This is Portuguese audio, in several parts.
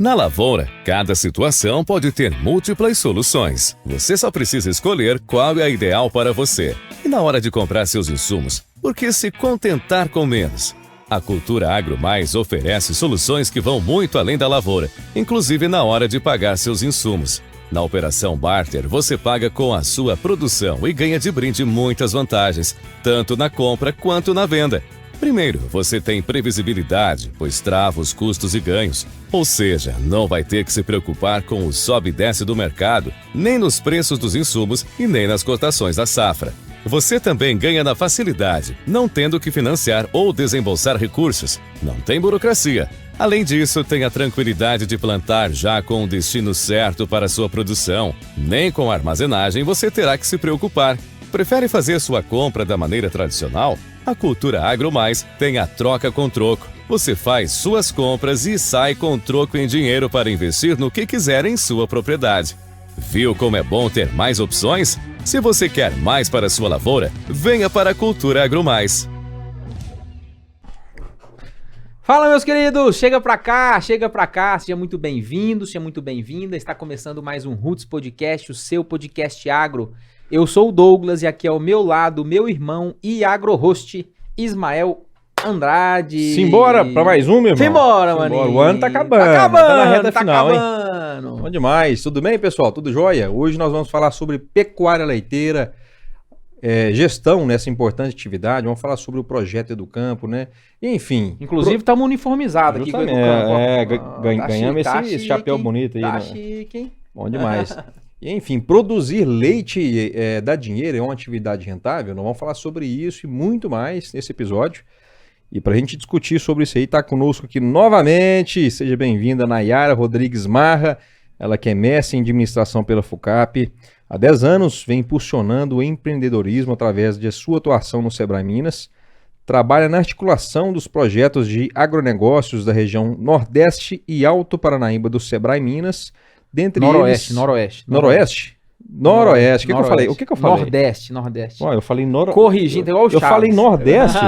Na lavoura, cada situação pode ter múltiplas soluções. Você só precisa escolher qual é a ideal para você. E na hora de comprar seus insumos, por que se contentar com menos? A Cultura Agro Mais oferece soluções que vão muito além da lavoura, inclusive na hora de pagar seus insumos. Na Operação Barter, você paga com a sua produção e ganha de brinde muitas vantagens, tanto na compra quanto na venda. Primeiro, você tem previsibilidade, pois trava os custos e ganhos. Ou seja, não vai ter que se preocupar com o sobe e desce do mercado, nem nos preços dos insumos e nem nas cotações da safra. Você também ganha na facilidade, não tendo que financiar ou desembolsar recursos. Não tem burocracia. Além disso, tem a tranquilidade de plantar já com o destino certo para a sua produção. Nem com a armazenagem você terá que se preocupar. Prefere fazer sua compra da maneira tradicional? A Cultura Agro Mais tem a troca com troco. Você faz suas compras e sai com troco em dinheiro para investir no que quiser em sua propriedade. Viu como é bom ter mais opções? Se você quer mais para a sua lavoura, venha para a Cultura Agro Mais. Fala, meus queridos, chega pra cá, seja muito bem-vindo, seja muito bem-vinda. Está começando mais um Roots Podcast, o seu podcast agro. Eu sou o Douglas e aqui ao meu lado, meu irmão e agro-host, Ismael Andrade. Simbora pra mais um, meu irmão. Simbora, maninho. O ano tá acabando, tá na reta final, acabando. Hein? Bom demais. Tudo bem, pessoal? Tudo jóia? Hoje nós vamos falar sobre pecuária leiteira, gestão nessa importante atividade, vamos falar sobre o projeto Educampo, né? Enfim. Inclusive, estamos uniformizados aqui com o Educampo. Ganhamos esse chapéu bonito aí. Tá chique, hein? Bom demais. E, enfim, produzir leite dá dinheiro, é uma atividade rentável? Nós vamos falar sobre isso e muito mais nesse episódio. E para a gente discutir sobre isso aí, está conosco aqui novamente, seja bem-vinda, Nayara Rodrigues Marra, ela que é mestre em administração pela FUCAP. Há 10 anos vem impulsionando o empreendedorismo através de sua atuação no Sebrae Minas. Trabalha na articulação dos projetos de agronegócios da região Nordeste e Alto Paranaíba do Sebrae Minas. Dentre Noroeste. O que eu falei? O que eu falei? Nordeste. Eu falei Corrigindo, igual o Chaves. Eu falei Nordeste?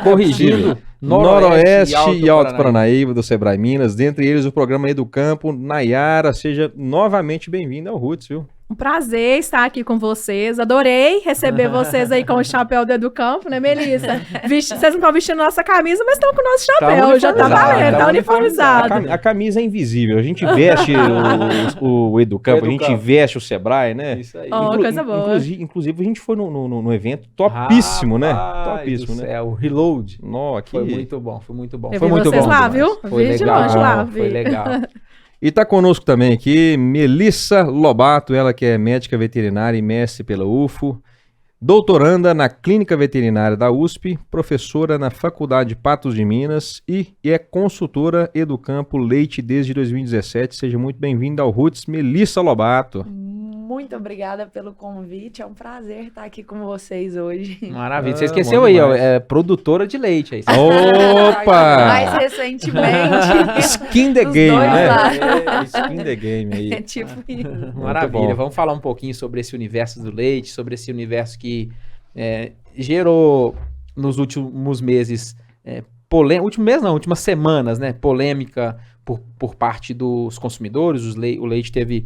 Corrigindo. Noroeste e Alto Paranaíba do Sebrae Minas. Dentre eles o programa Educampo. Nayara, seja novamente bem-vinda ao Roots, viu? Um prazer estar aqui com vocês. Adorei receber vocês aí com o chapéu do Educampo, né, Melissa? Vocês não estão vestindo nossa camisa, mas estão com o nosso chapéu. Já tá valendo, tá uniformizado. A camisa é invisível. A gente veste o Educampo, a gente veste o Sebrae, né? Isso aí. Coisa boa. Inclusive, a gente foi no evento topíssimo, né? Topíssimo, né? O Reload. Foi muito bom. Eu vi vocês lá, viu? Foi de longe lá. Foi legal. E está conosco também aqui Melissa Lobato, ela que é médica veterinária e mestre pela UFO, doutoranda na Clínica Veterinária da USP, professora na Faculdade Patos de Minas e é consultora Educampo Leite desde 2017. Seja muito bem-vinda ao Roots, Melissa Lobato. Muito obrigada pelo convite, é um prazer estar aqui com vocês hoje. Maravilha, você esqueceu aí, ó, é produtora de leite aí. Opa! Mais recentemente. Skin the game, né? Skin the game aí. É tipo isso. Maravilha, vamos falar um pouquinho sobre esse universo do leite, sobre esse universo que gerou nos últimos meses, últimas semanas, né, polêmica por parte dos consumidores. O leite teve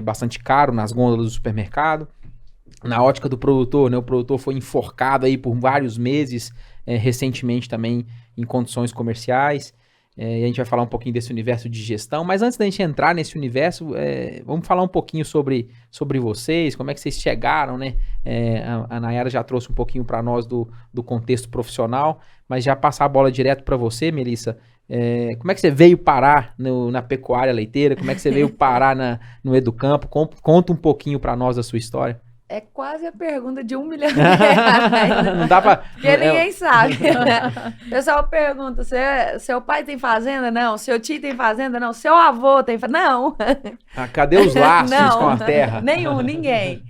bastante caro nas gôndolas do supermercado. Na ótica do produtor, né, o produtor foi enforcado aí por vários meses, recentemente também em condições comerciais. E a gente vai falar um pouquinho desse universo de gestão, mas antes da gente entrar nesse universo, vamos falar um pouquinho sobre vocês, como é que vocês chegaram, né? A Nayara já trouxe um pouquinho para nós do contexto profissional, mas já passar a bola direto para você, Melissa. Como é que você veio parar na pecuária leiteira? Como é que você veio parar no Educampo? Conta um pouquinho para nós a sua história. É quase a pergunta de R$1 milhão. Não dá pra... Porque ninguém sabe. O pessoal pergunta, seu pai tem fazenda? Não. Seu tio tem fazenda? Não. Seu avô tem fazenda? Não. Cadê os laços com a terra? Ninguém.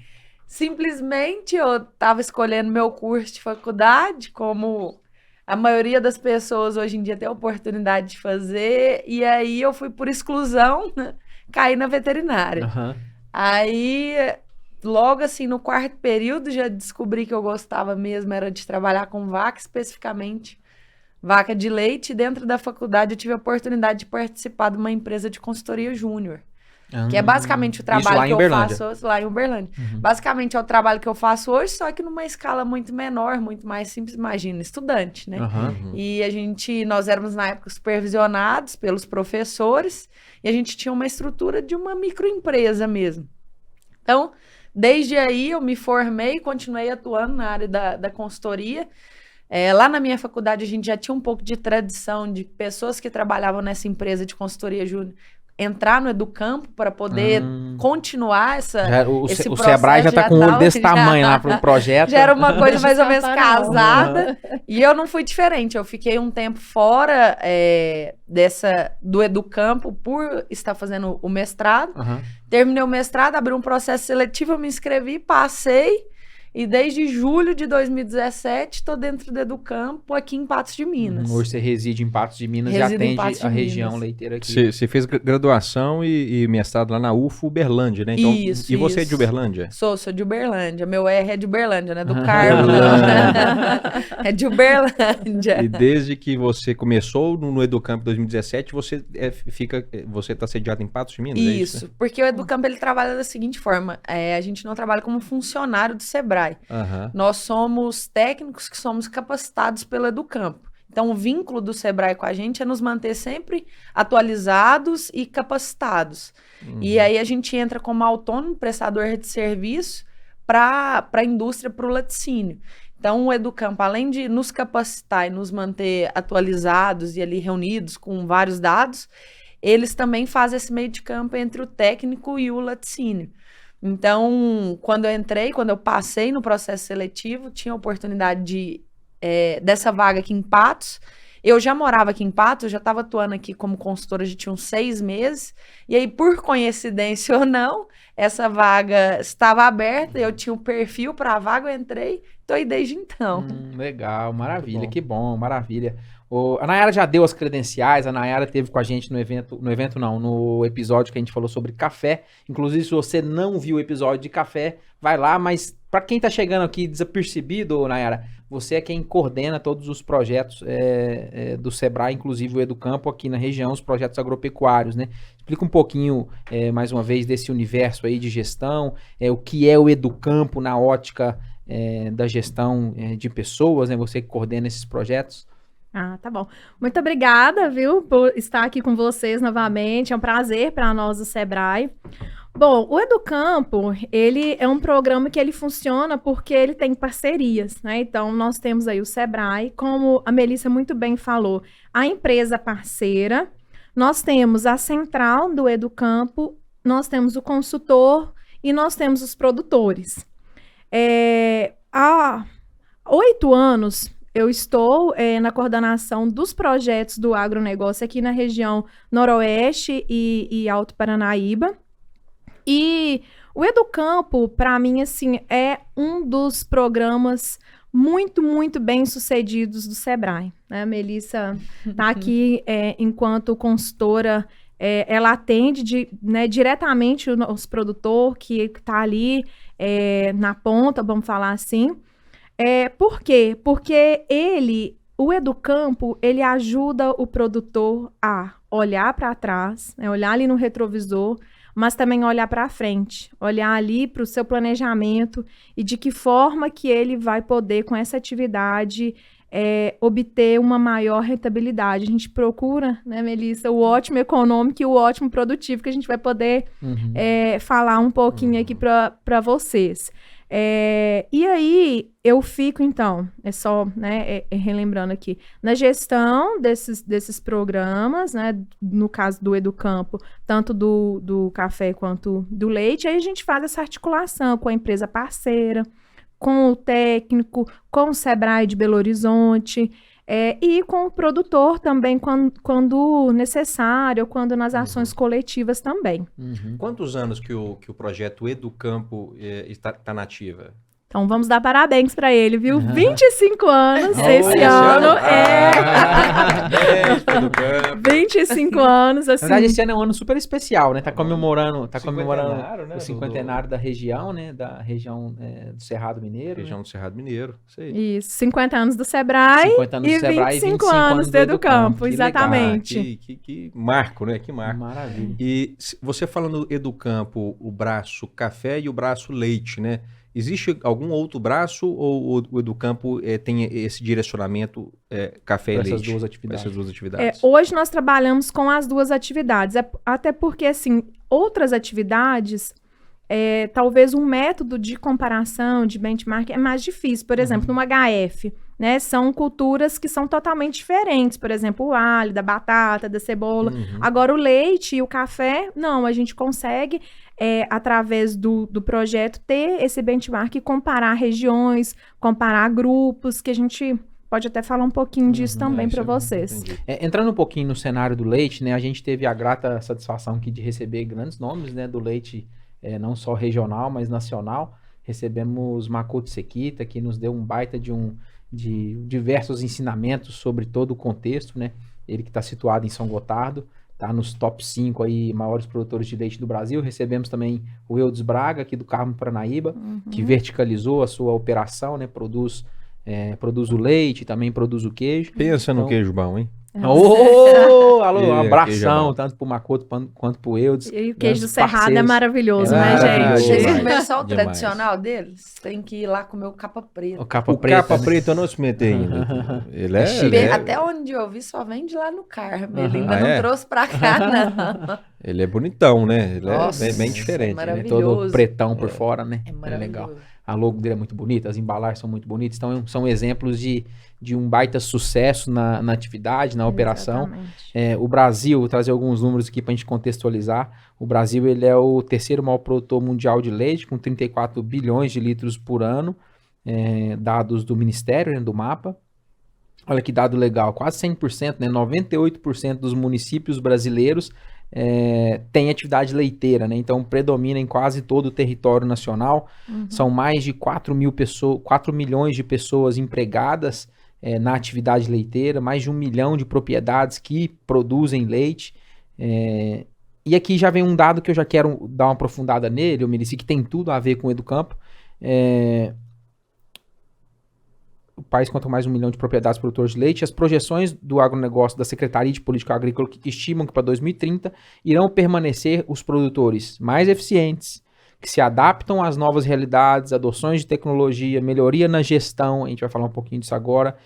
Simplesmente eu estava escolhendo meu curso de faculdade, como a maioria das pessoas hoje em dia tem a oportunidade de fazer, e aí eu fui por exclusão, caí na veterinária. Uhum. Aí... Logo assim, no quarto período, já descobri que eu gostava mesmo, era de trabalhar com vaca, especificamente vaca de leite. Dentro da faculdade eu tive a oportunidade de participar de uma empresa de consultoria júnior. Que é basicamente o trabalho que eu faço hoje, lá em Uberlândia. Basicamente é o trabalho que eu faço hoje, só que numa escala muito menor, muito mais simples. Imagina, estudante, né? E nós éramos na época supervisionados pelos professores e a gente tinha uma estrutura de uma microempresa mesmo. Então, desde aí eu me formei e continuei atuando na área da consultoria. Lá na minha faculdade a gente já tinha um pouco de tradição de pessoas que trabalhavam nessa empresa de consultoria júnior entrar no Educampo para poder continuar esse processo. O Sebrae já está com um olho desse tamanho lá para o projeto. Já era uma coisa mais ou menos casada. E eu não fui diferente. Eu fiquei um tempo fora do Educampo por estar fazendo o mestrado. Terminei o mestrado, abri um processo seletivo, eu me inscrevi, passei. E desde julho de 2017, estou dentro do Educampo, aqui em Patos de Minas. Hoje você reside em Patos de Minas e atende a região leiteira aqui. Você fez graduação e mestrado lá na UFO Uberlândia, né? Então, e você é de Uberlândia? Sou de Uberlândia. Meu R é de Uberlândia, né? Do Carmo, não. É de Uberlândia. E desde que você começou no Educampo em 2017, você está sediado em Patos de Minas? Isso, porque o Educampo ele trabalha da seguinte forma. A gente não trabalha como funcionário do Sebrae. Nós somos técnicos que somos capacitados pelo Educampo. Então, o vínculo do Sebrae com a gente é nos manter sempre atualizados e capacitados. E aí a gente entra como autônomo, prestador de serviço para a indústria, para o laticínio. Então, o Educampo, além de nos capacitar e nos manter atualizados e ali reunidos com vários dados, eles também fazem esse meio de campo entre o técnico e o laticínio. Então, quando eu passei no processo seletivo, tinha a oportunidade dessa vaga aqui em Patos. Eu já morava aqui em Patos, eu já estava atuando aqui como consultora, já tinha uns 6 meses. E aí, por coincidência ou não, essa vaga estava aberta, eu tinha o perfil para a vaga, eu entrei, estou aí desde então. Legal, maravilha, que bom, maravilha. A Nayara já deu as credenciais, a Nayara esteve com a gente no episódio que a gente falou sobre café. Inclusive, se você não viu o episódio de café, vai lá, mas para quem está chegando aqui desapercebido, Nayara, você é quem coordena todos os projetos do Sebrae, inclusive o Educampo aqui na região, os projetos agropecuários, né? Explica um pouquinho, mais uma vez, desse universo aí de gestão, o que é o Educampo na ótica da gestão de pessoas, né? Você que coordena esses projetos. Ah, tá bom. Muito obrigada, viu, por estar aqui com vocês novamente. É um prazer para nós do Sebrae. Bom, o Educampo, ele é um programa que ele funciona porque ele tem parcerias, né? Então, nós temos aí o Sebrae, como a Melissa muito bem falou, a empresa parceira, nós temos a central do Educampo, nós temos o consultor e nós temos os produtores. Há 8 anos... eu estou na coordenação dos projetos do agronegócio aqui na região Noroeste e Alto Paranaíba. E o Educampo, para mim, assim, é um dos programas muito, muito bem sucedidos do Sebrae. Né? A Melissa está aqui enquanto consultora, ela atende diretamente o nosso produtor que está ali na ponta, vamos falar assim. Por quê? Porque o Educampo, ele ajuda o produtor a olhar para trás, olhar ali no retrovisor, mas também olhar para frente, olhar ali para o seu planejamento e de que forma que ele vai poder, com essa atividade, obter uma maior rentabilidade. A gente procura, né, Melissa, o ótimo econômico e o ótimo produtivo, que a gente vai poder falar um pouquinho aqui para vocês. E aí, eu fico, então, só relembrando aqui, na gestão desses programas, né, no caso do Educampo, tanto do café quanto do leite, aí a gente faz essa articulação com a empresa parceira, com o técnico, com o Sebrae de Belo Horizonte, e com o produtor também, quando necessário, quando nas ações coletivas também. Quantos anos que o projeto Educampo está na ativa? Então vamos dar parabéns para ele, viu? 25 anos esse esse ano. ano? É. Do campo. 25 anos, Na assim. verdade, esse ano é um ano super especial, né? Tá comemorando Cinquentenário, né, o cinquentenário da região, né? Da região do Cerrado Mineiro. Região Né? do Cerrado Mineiro. Isso aí. Isso, 50 anos do Sebrae 50 anos e do Sebrae 25 anos do Educampo, Que legal. exatamente. Que marco, né? Que marco. Maravilha. E você falando Educampo, o braço café e o braço leite, né? Existe algum outro braço ou o Educampo tem esse direcionamento café e Para essas leite? duas Para atividades. essas duas atividades. Hoje nós trabalhamos com as duas atividades, até porque, assim, outras atividades, talvez um método de comparação, de benchmark, é mais difícil. Por exemplo, no HF, né, são culturas que são totalmente diferentes. Por exemplo, o alho, da batata, da cebola. Agora, o leite e o café, não, a gente consegue, através do projeto, ter esse benchmark e comparar regiões, comparar grupos, que a gente pode até falar um pouquinho disso também para vocês. Entendi. Entrando um pouquinho no cenário do leite, né? A gente teve a grata satisfação aqui de receber grandes nomes, né? Do leite, não só regional, mas nacional. Recebemos Makoto Sekita, que nos deu um baita de diversos ensinamentos sobre todo o contexto, né? Ele que está situado em São Gotardo, tá nos top 5 aí maiores produtores de leite do Brasil. Recebemos também o Eudes Braga, aqui do Carmo Paranaíba, que verticalizou a sua operação, né? Produz o leite, também produz o queijo. Pensa no Então- queijo bom, hein? Alô, Queijo um é abração, bom. tanto pro Makoto quanto pro Eudes. E o queijo do Grandes Cerrado é parceiros. maravilhoso, É né, maravilhoso. gente? Vocês Demais. comeram só o Demais. tradicional deles? Tem que ir lá comer o capa preta. O capa O preta. capa né? preta eu não experimentei ainda. Ele É é... chique. ele é- Até onde eu vi, só vende lá no Carmo. Ele ainda Ah, não é? trouxe pra cá, não. Ele é bonitão, né? Ele Nossa, é bem isso é diferente. Né? maravilhoso. Todo pretão por fora, né? É É maravilhoso. legal. A logo dele é muito bonita, as embalagens são muito bonitas. Então, são exemplos de um baita sucesso na atividade, na operação. Exatamente. O Brasil, vou trazer alguns números aqui para a gente contextualizar. O Brasil ele é o terceiro maior produtor mundial de leite, com 34 bilhões de litros por ano, dados do Ministério, né, do MAPA. Olha que dado legal, quase 100%, né, 98% dos municípios brasileiros têm atividade leiteira, né? Então predomina em quase todo o território nacional. São mais de 4 milhões de pessoas empregadas na atividade leiteira, mais de 1 milhão de propriedades que produzem leite. E aqui já vem um dado que eu já quero dar uma aprofundada nele, eu me disse que tem tudo a ver com o Educampo. O país conta mais de 1 milhão de propriedades produtoras de leite. As projeções do agronegócio da Secretaria de Política Agrícola estimam que para 2030 irão permanecer os produtores mais eficientes, que se adaptam às novas realidades, adoções de tecnologia, melhoria na gestão, a gente vai falar um pouquinho disso agora,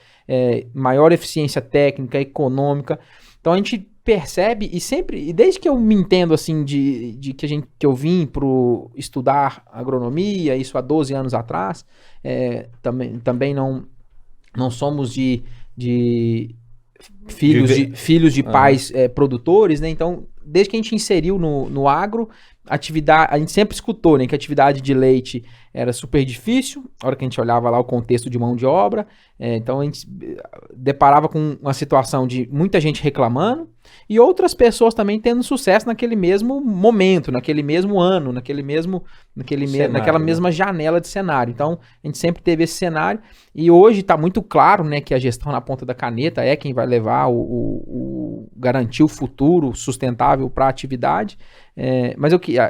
maior eficiência técnica, econômica. Então a gente percebe, e desde que eu me entendo assim, que eu vim para estudar agronomia, isso há 12 anos atrás, também não somos de filhos de pais produtores, né? Então, desde que a gente inseriu no agro, a gente sempre escutou, né, que a atividade de leite era super difícil, na hora que a gente olhava lá o contexto de mão de obra, então a gente deparava com uma situação de muita gente reclamando e outras pessoas também tendo sucesso naquele mesmo momento, naquele mesmo ano, naquela mesma janela de cenário. Então, a gente sempre teve esse cenário e hoje está muito claro, né, que a gestão na ponta da caneta é quem vai levar garantir o futuro sustentável para a atividade.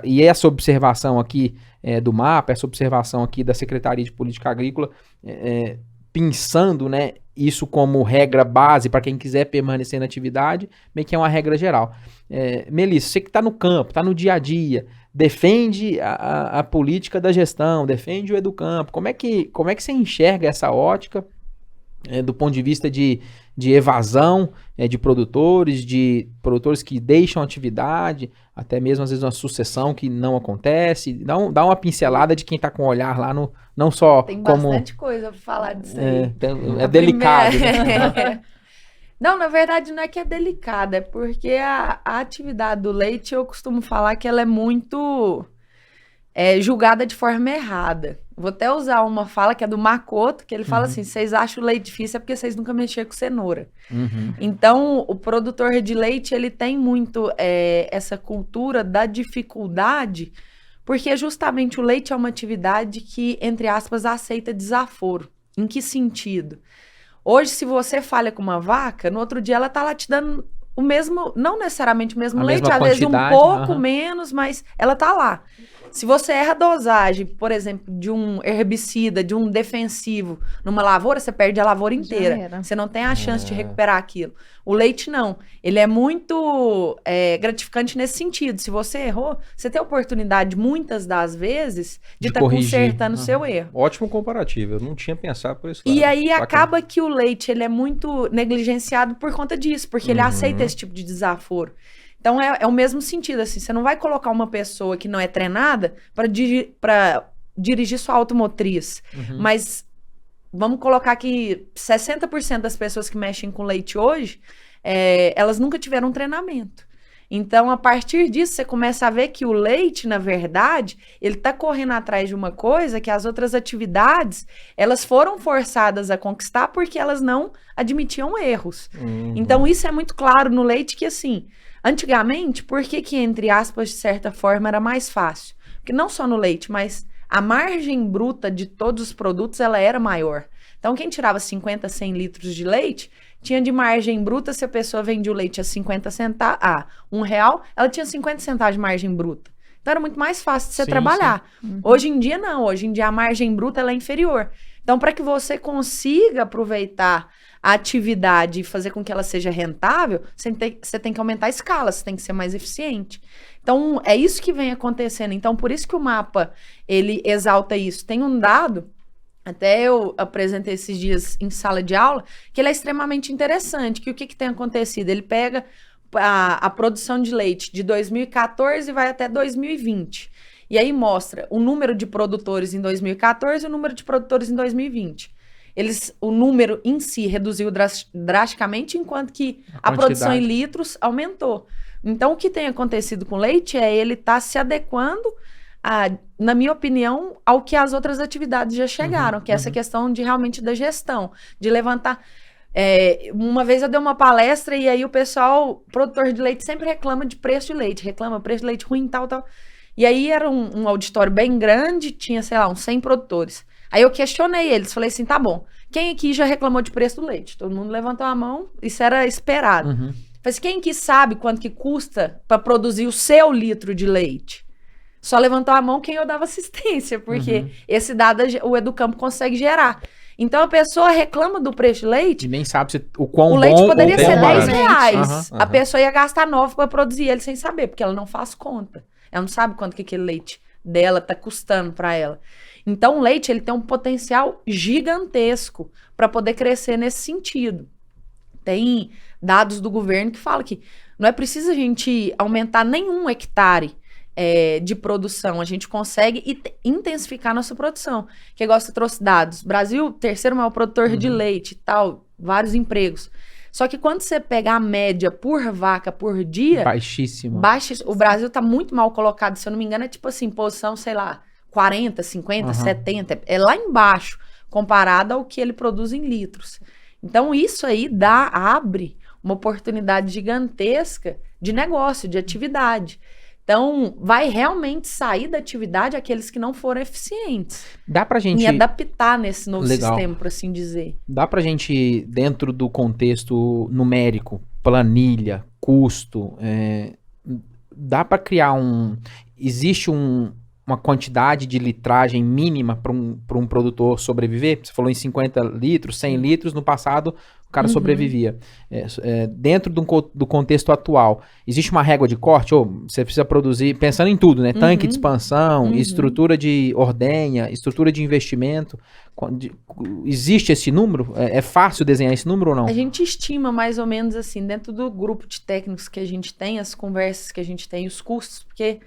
E essa observação aqui do MAPA, essa observação aqui da Secretaria de Política Agrícola, pensando, né, isso como regra base para quem quiser permanecer na atividade, meio que é uma regra geral. Melissa, você que está no campo, está no dia a dia, defende a política da gestão, defende o Educampo, como é que você enxerga essa ótica do ponto de vista de evasão de produtores que deixam a atividade, até mesmo às vezes uma sucessão que não acontece? Dá uma pincelada de quem está com o olhar lá, não só Tem como... bastante coisa pra falar disso aí. É delicado, né? Primeira... Não, na verdade não é que é delicada, é porque a atividade do leite eu costumo falar que ela é muito julgada de forma errada. Vou até usar uma fala que é do Makoto, que ele fala assim, vocês acham o leite difícil é porque vocês nunca mexeram com cenoura. Então, o produtor de leite, ele tem muito essa cultura da dificuldade, Porque justamente o leite é uma atividade que, entre aspas, aceita desaforo. Em que sentido? Hoje, se você falha com uma vaca, no outro dia ela tá lá te dando o mesmo, não necessariamente o mesmo A leite, mesma às vezes um quantidade, pouco aham. menos, mas ela tá lá. Se você erra a dosagem, por exemplo, de um herbicida, de um defensivo numa lavoura, você perde a lavoura Já inteira. era. Você não tem a chance de recuperar aquilo. O leite não. Ele é muito gratificante nesse sentido. Se você errou, você tem a oportunidade, muitas das vezes, de De estar corrigir. consertando o Aham. seu erro. Ótimo comparativo, eu não tinha pensado por isso. E aí acaba que o leite ele é muito negligenciado por conta disso, porque ele aceita esse tipo de desaforo. Então é o mesmo sentido, assim, você não vai colocar uma pessoa que não é treinada para dirigir sua automotriz, mas vamos colocar que 60% das pessoas que mexem com leite hoje, elas nunca tiveram um treinamento. Então, a partir disso, você começa a ver que o leite, na verdade, ele está correndo atrás de uma coisa que as outras atividades, elas foram forçadas a conquistar porque elas não admitiam erros. Então, isso é muito claro no leite que, assim, antigamente, por que, entre aspas, de certa forma, era mais fácil? Porque não só no leite, mas a margem bruta de todos os produtos, ela era maior. Então, quem tirava 50, 100 litros de leite, tinha de margem bruta, se a pessoa vendia o leite a 50 centavos, R$1, ela tinha 50 centavos de margem bruta. Então, era muito mais fácil de você Sim, trabalhar. Hoje em dia, não. Hoje em dia, a margem bruta ela é inferior. Então, para que você consiga aproveitar a atividade e fazer com que ela seja rentável, você tem que aumentar a escala, você tem que ser mais eficiente. Então, é isso que vem acontecendo. Então, por isso que o mapa, ele exalta isso. Tem um dado, até eu apresentei esses dias em sala de aula, que ele é extremamente interessante, que o que tem acontecido? Ele pega a produção de leite de 2014 e vai até 2020. E aí mostra o número de produtores em 2014 e o número de produtores em 2020. O número em si reduziu drasticamente, enquanto que a produção em litros aumentou. Então, o que tem acontecido com o leite é ele estar se adequando, na minha opinião, ao que as outras atividades já chegaram, que é essa questão de realmente da gestão, de levantar. Uma vez eu dei uma palestra e aí o pessoal, produtor de leite, sempre reclama de preço de leite, reclama preço de leite ruim, tal. E aí era um auditório bem grande, tinha, sei lá, uns 100 produtores. Aí eu questionei eles, falei assim, tá bom, quem aqui já reclamou de preço do leite? Todo mundo levantou a mão, isso era esperado. Falei assim, quem aqui sabe quanto que custa para produzir o seu litro de leite? Só levantou a mão quem eu dava assistência, porque esse dado o Educampo consegue gerar. Então a pessoa reclama do preço de leite. E nem sabe o quão O leite bom poderia ou quão ser barato. R$10. A pessoa ia gastar 9 para produzir ele sem saber, porque ela não faz conta. Ela não sabe quanto que aquele leite dela tá custando para ela. Então o leite ele tem um potencial gigantesco para poder crescer nesse sentido. Tem dados do governo que falam que não é preciso a gente aumentar nenhum hectare de produção, a gente consegue intensificar nossa produção. Que igual você trouxe dados, Brasil, terceiro maior produtor de leite e tal, vários empregos. Só que quando você pega a média por vaca por dia, Baixíssimo. o Brasil tá muito mal colocado, se eu não me engano, é tipo assim, posição, sei lá, 40, 50, 70, é lá embaixo, comparado ao que ele produz em litros. Então isso aí abre uma oportunidade gigantesca de negócio, de atividade. Então, vai realmente sair da atividade aqueles que não foram eficientes. Dá pra gente... E adaptar nesse novo Legal. sistema, por assim dizer. Dá pra gente, dentro do contexto numérico, planilha, custo, dá pra criar existe uma quantidade de litragem mínima para um produtor sobreviver? Você falou em 50 litros, 100 litros, no passado o cara sobrevivia. Dentro do contexto atual, existe uma régua de corte? Você precisa produzir, pensando em tudo, né? Tanque de expansão, estrutura de ordenha, estrutura de investimento. Existe esse número? É fácil desenhar esse número ou não? A gente estima mais ou menos assim, dentro do grupo de técnicos que a gente tem, as conversas que a gente tem, os custos, porque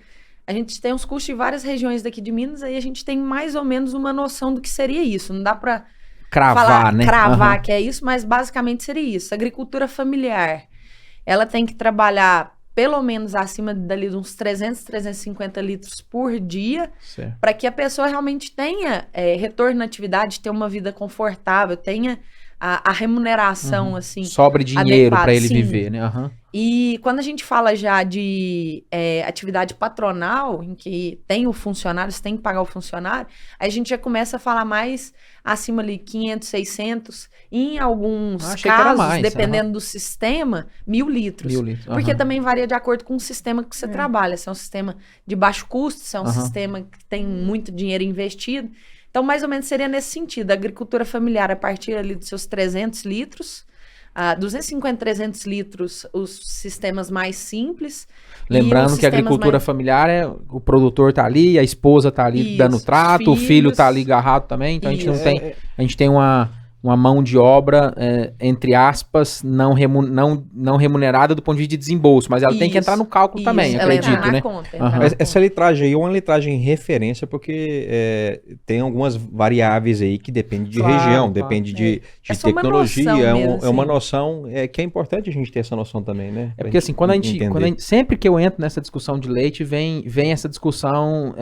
a gente tem os custos de várias regiões daqui de Minas, aí a gente tem mais ou menos uma noção do que seria isso. Não dá para cravar que é isso, mas basicamente seria isso. Agricultura familiar, ela tem que trabalhar pelo menos acima dali de uns 300, 350 litros por dia, para que a pessoa realmente tenha retorno na atividade, tenha uma vida confortável, tenha a remuneração, assim. Sobra dinheiro adequada, para ele sim. viver, né? Aham. E quando a gente fala já de atividade patronal, em que tem o funcionário, você tem que pagar o funcionário, aí a gente já começa a falar mais acima ali, 500, 600, e em alguns achei que era casos, mais, dependendo do sistema, 1.000 litros. 1.000 litros. Porque aham. também varia de acordo com o sistema que você trabalha. Se é um sistema de baixo custo, se é um Aham. sistema que tem muito dinheiro investido. Então, mais ou menos seria nesse sentido. A agricultura familiar, a partir ali dos seus 300 litros, 250, 300 litros, os sistemas mais simples. e Lembrando os que a sistemas agricultura mais- familiar o produtor tá ali, a esposa tá ali Isso, dando os trato, o filho tá ali filhos. agarrado também, então a gente não Isso. tem, a gente tem uma mão de obra, entre aspas, não remunerada do ponto de vista de desembolso, mas ela tem que entrar no cálculo Isso, também, ela entra acredito, na né? conta, entra Aham. na Mas conta. essa litragem aí é uma litragem referência, porque tem algumas variáveis aí que depende de Claro, região, claro. depende de É só uma tecnologia, noção é mesmo, uma assim. noção que é importante a gente ter essa noção também, né? É porque assim, quando a gente, sempre que eu entro nessa discussão de leite, vem essa discussão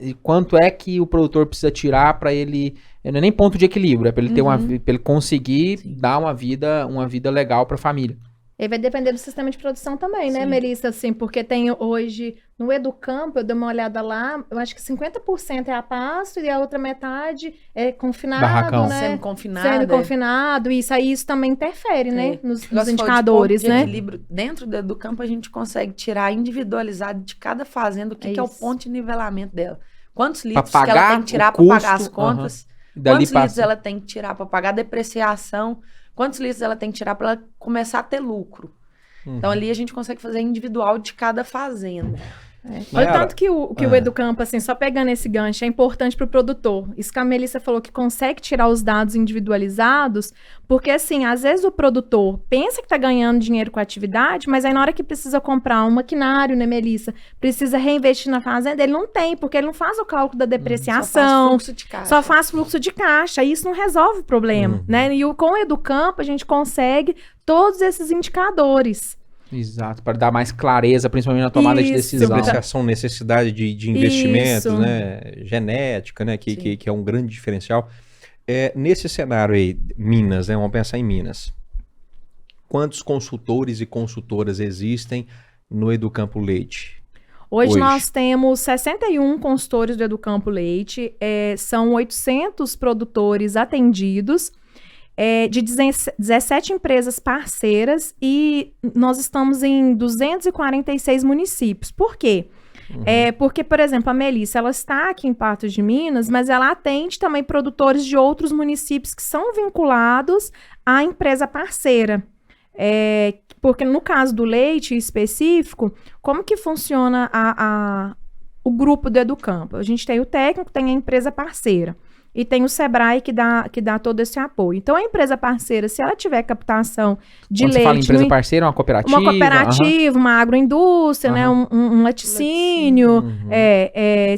de quanto é que o produtor precisa tirar para ele, não é nem ponto de equilíbrio, é para ele ter Uhum. para ele conseguir dar uma vida legal para a família. E vai depender do sistema de produção também, né, Sim. Melissa? Assim, porque tem hoje, no Educampo, eu dei uma olhada lá, eu acho que 50% é a pasto e a outra metade é confinado, Barracão. né? Semi-confinado. Semi-confinado, isso também interfere, né? Nos Igual você falou de indicadores, ponto de né? equilíbrio. Dentro do campo, a gente consegue tirar individualizado de cada fazenda o que é o isso. ponto de nivelamento dela. Quantos litros que pagar ela tem que tirar o para pagar custo, as contas? Dali Quantos litros passa. ela tem que tirar para pagar a depreciação? Quantos litros ela tem que tirar para ela começar a ter lucro? Então ali a gente consegue fazer individual de cada fazenda. Olha o Nayara, tanto que o Educampo, assim, só pegando esse gancho, é importante para o produtor. Isso que a Melissa falou, que consegue tirar os dados individualizados, porque, assim, às vezes o produtor pensa que está ganhando dinheiro com a atividade, mas aí na hora que precisa comprar um maquinário, né, Melissa? Precisa reinvestir na fazenda, ele não tem, porque ele não faz o cálculo da Só faz depreciação, fluxo de caixa. só faz fluxo de caixa. E isso não resolve o problema, Uhum. né? E com o Educampo, a gente consegue todos esses indicadores. Exato, para dar mais clareza, principalmente na tomada de Isso. decisão. Depreciação, necessidade de investimentos, Isso. né? Genética, né? Sim. Que é um grande diferencial. Nesse cenário aí, Minas, né? Vamos pensar em Minas. Quantos consultores e consultoras existem no Educampo Leite? Hoje Hoje. nós temos 61 consultores do Educampo Leite, são 800 produtores atendidos, de 17 empresas parceiras, e nós estamos em 246 municípios. Por quê? Porque, por exemplo, a Melissa, ela está aqui em Patos de Minas, mas ela atende também produtores de outros municípios que são vinculados à empresa parceira. Porque no caso do leite específico, como que funciona o grupo do Educampo? A gente tem o técnico, tem a empresa parceira. E tem o Sebrae que dá todo esse apoio. Então, a empresa parceira, se ela tiver captação de Quando leite... você fala empresa parceira, uma cooperativa? Uma cooperativa, uma agroindústria, né, um laticínio.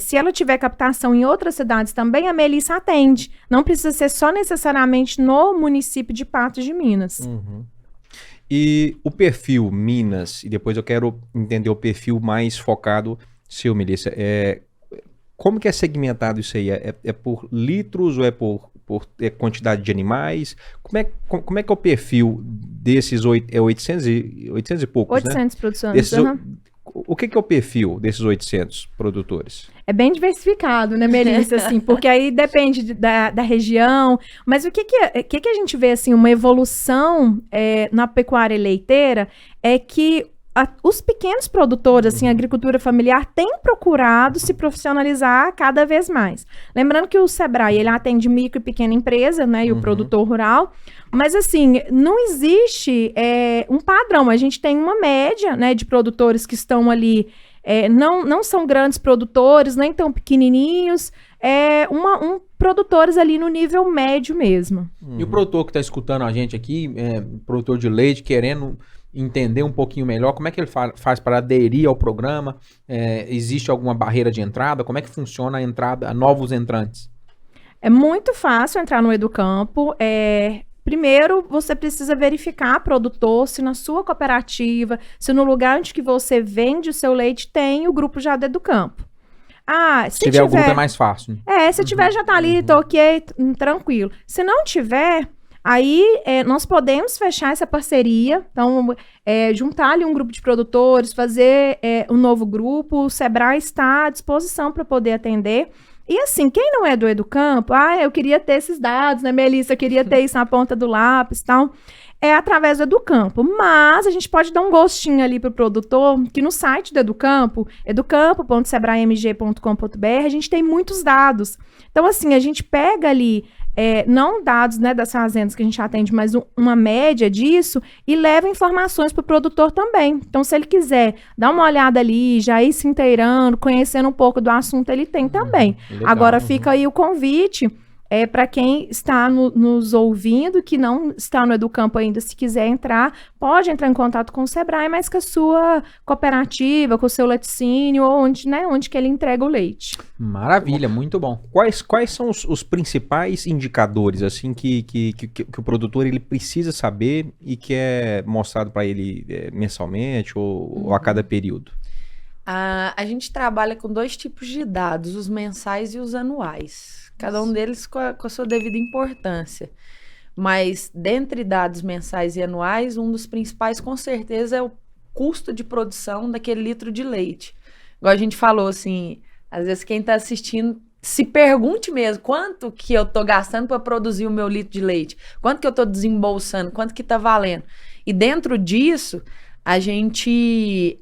Se ela tiver captação em outras cidades também, a Melissa atende. Não precisa ser só necessariamente no município de Patos de Minas. E o perfil Minas, e depois eu quero entender o perfil mais focado seu, Melissa. Como que é segmentado isso aí? É por litros ou é por quantidade de animais? Como é que é o perfil desses 800 e poucos, 800 produções. O que é o perfil desses 800 produtores? É bem diversificado, né, Melissa? Assim, porque aí depende da região. Mas o que a gente vê, assim, uma evolução na pecuária leiteira é que os pequenos produtores, assim, a agricultura familiar, têm procurado se profissionalizar cada vez mais. Lembrando que o Sebrae, ele atende micro e pequena empresa, né, e o produtor rural, mas, assim, não existe um padrão. A gente tem uma média, né, de produtores que estão ali, não são grandes produtores, nem tão pequenininhos, produtores ali no nível médio mesmo. E o produtor que está escutando a gente aqui, produtor de leite, querendo entender um pouquinho melhor, como é que ele faz para aderir ao programa? Existe alguma barreira de entrada? Como é que funciona a entrada a novos entrantes? É muito fácil entrar no Educampo. Primeiro, você precisa verificar, produtor, se na sua cooperativa, se no lugar onde que você vende o seu leite tem o grupo já do Educampo. Se tiver o grupo é mais fácil. Se tiver, já tá ali, tá ok, tranquilo. Se não tiver, Aí, nós podemos fechar essa parceria, então, juntar ali um grupo de produtores, fazer um novo grupo, o Sebrae está à disposição para poder atender. E assim, quem não é do Educampo, eu queria ter esses dados, né, Melissa? Eu queria ter isso na ponta do lápis e tal. É através do Educampo, mas a gente pode dar um gostinho ali para o produtor, que no site do Educampo, educampo.sebraemg.com.br, a gente tem muitos dados. Então, assim, a gente pega ali, não dados, né, das fazendas que a gente atende, mas uma média disso, e leva informações para o produtor também. Então, se ele quiser dar uma olhada ali, já ir se inteirando, conhecendo um pouco do assunto, ele tem também. Legal. Agora, fica aí o convite... para quem está nos ouvindo, que não está no Educampo ainda, se quiser entrar, pode entrar em contato com o Sebrae, mas com a sua cooperativa, com o seu laticínio, ou onde que ele entrega o leite. Maravilha, muito bom. Quais são os principais indicadores assim que o produtor ele precisa saber e que é mostrado para ele mensalmente ou a cada período? A gente trabalha com 2 tipos de dados, os mensais e os anuais. Cada um deles com a sua devida importância. Mas, dentre dados mensais e anuais, um dos principais, com certeza, é o custo de produção daquele litro de leite. Igual a gente falou, assim, às vezes quem está assistindo se pergunte mesmo, quanto que eu estou gastando para produzir o meu litro de leite? Quanto que eu estou desembolsando? Quanto que está valendo? E dentro disso, a gente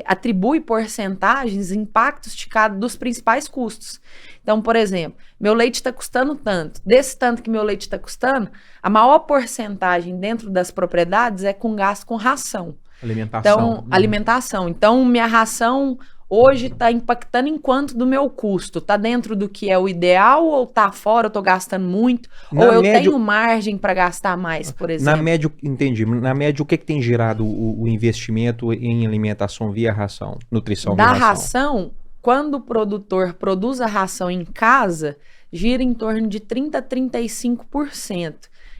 atribui porcentagens, impactos dos principais custos. Então, por exemplo, meu leite está custando tanto. Desse tanto que meu leite está custando, a maior porcentagem dentro das propriedades é com gasto com ração. Alimentação. Então, alimentação. Então, minha ração hoje está impactando em quanto do meu custo? Está dentro do que é o ideal ou está fora, eu estou gastando muito? Ou eu tenho margem para gastar mais, por exemplo? Na média, entendi. Na média, o que tem gerado o investimento em alimentação via ração, nutrição via ração? Da ração, quando o produtor produz a ração em casa, gira em torno de 30% a 35%.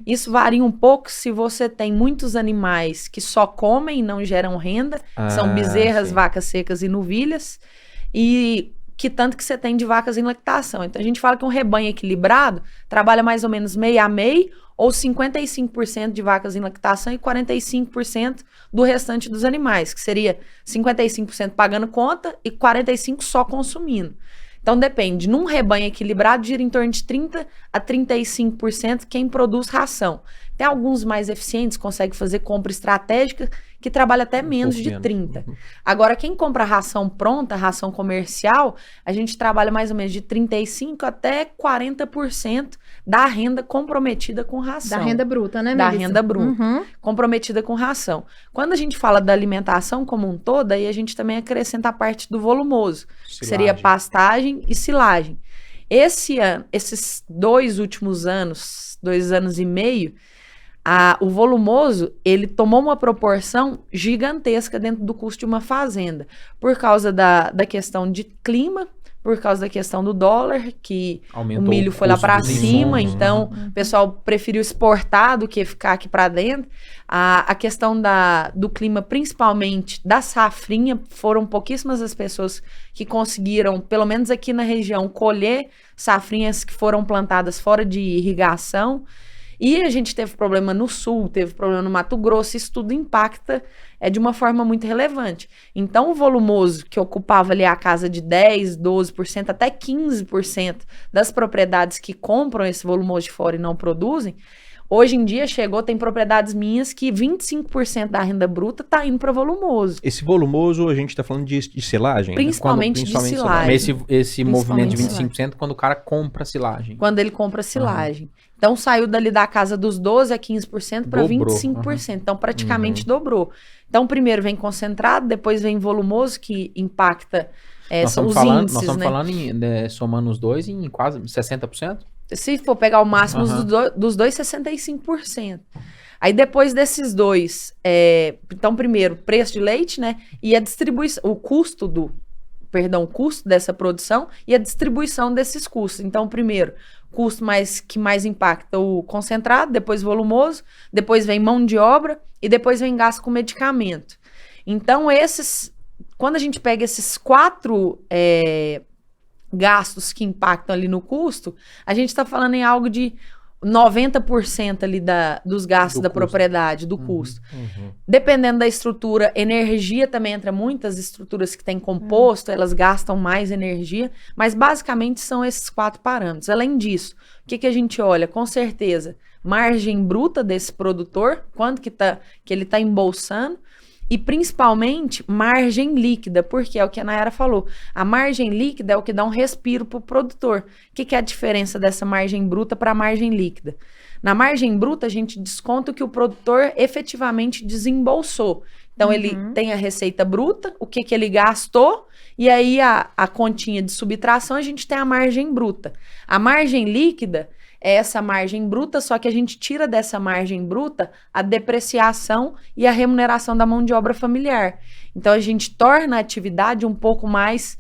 Isso varia um pouco se você tem muitos animais que só comem e não geram renda, são bezerras, vacas secas e novilhas, e que tanto que você tem de vacas em lactação. Então a gente fala que um rebanho equilibrado trabalha mais ou menos meio a meio, ou 55% de vacas em lactação e 45% do restante dos animais, que seria 55% pagando conta e 45% só consumindo. Então depende, num rebanho equilibrado gira em torno de 30% a 35% quem produz ração. Tem alguns mais eficientes, consegue fazer compra estratégica, que trabalha até menos de 30%. Agora, quem compra ração pronta, ração comercial, a gente trabalha mais ou menos de 35% até 40% da renda comprometida com ração. Da renda bruta, né, Da Melissa? renda bruta, comprometida com ração. Quando a gente fala da alimentação como um todo, aí a gente também acrescenta a parte do volumoso, que seria pastagem e silagem. Esses 2 últimos anos, 2 anos e meio, o volumoso, ele tomou uma proporção gigantesca dentro do custo de uma fazenda, por causa da questão de clima, por causa da questão do dólar, que aumentou, o milho foi lá para cima, então o pessoal preferiu exportar do que ficar aqui para dentro. A questão do clima, principalmente da safrinha, foram pouquíssimas as pessoas que conseguiram, pelo menos aqui na região, colher safrinhas que foram plantadas fora de irrigação. E a gente teve problema no sul, teve problema no Mato Grosso, isso tudo impacta de uma forma muito relevante. Então, o volumoso, que ocupava ali a casa de 10%, 12%, até 15% das propriedades que compram esse volumoso de fora e não produzem, hoje em dia tem propriedades minhas que 25% da renda bruta está indo para volumoso. Esse volumoso, a gente está falando de silagem? Principalmente de silagem. Mas esse movimento de 25% quando o cara compra silagem. Quando ele compra silagem. Então, saiu dali da casa dos 12% a 15% para 25%. Então, praticamente dobrou. Então, primeiro vem concentrado, depois vem volumoso, que impacta os índices, nós estamos falando, somando os dois, em quase 60%? Se for pegar o máximo dos dois, 65%. Aí depois desses dois, então primeiro, preço de leite, né? E a distribuição, o custo dessa produção e a distribuição desses custos. Então, primeiro, custo que mais impacta o concentrado, depois volumoso, depois vem mão de obra e depois vem gasto com medicamento. Então, quando a gente pega esses 4 gastos que impactam ali no custo, a gente está falando em algo de 90% ali dos gastos Do da custo. propriedade, do custo. Dependendo da estrutura, energia também entra. Muitas estruturas que têm composto, elas gastam mais energia, mas basicamente são esses 4 parâmetros. Além disso, o que a gente olha? Com certeza, margem bruta desse produtor, quanto que ele está embolsando, e principalmente margem líquida, porque é o que a Nayara falou. A margem líquida é o que dá um respiro para o produtor. O que é a diferença dessa margem bruta para a margem líquida? Na margem bruta, a gente desconta o que o produtor efetivamente desembolsou. Então, ele tem a receita bruta, o que ele gastou, e aí a continha de subtração, a gente tem a margem bruta. A margem líquida é essa margem bruta, só que a gente tira dessa margem bruta a depreciação e a remuneração da mão de obra familiar. Então, a gente torna a atividade um pouco mais...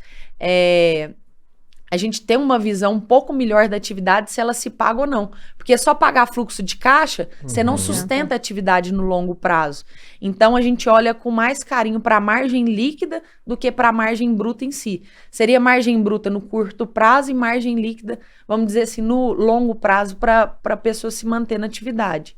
a gente tem uma visão um pouco melhor da atividade se ela se paga ou não. Porque só pagar fluxo de caixa, você não sustenta a atividade no longo prazo. Então, a gente olha com mais carinho para a margem líquida do que para a margem bruta em si. Seria margem bruta no curto prazo e margem líquida, vamos dizer assim, no longo prazo para a pessoa se manter na atividade.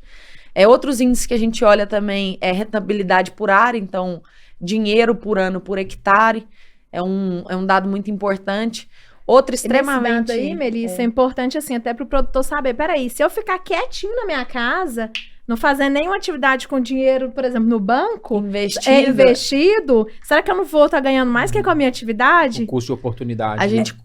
Outros índices que a gente olha também é rentabilidade por área, então, dinheiro por ano por hectare, é um dado muito importante. Outro extremamente... Nesse dado aí, Melissa, é importante assim, até para o produtor saber, peraí, se eu ficar quietinho na minha casa, não fazer nenhuma atividade com dinheiro, por exemplo, no banco, investido, será que eu não vou estar ganhando mais que com a minha atividade? O custo de oportunidade. A gente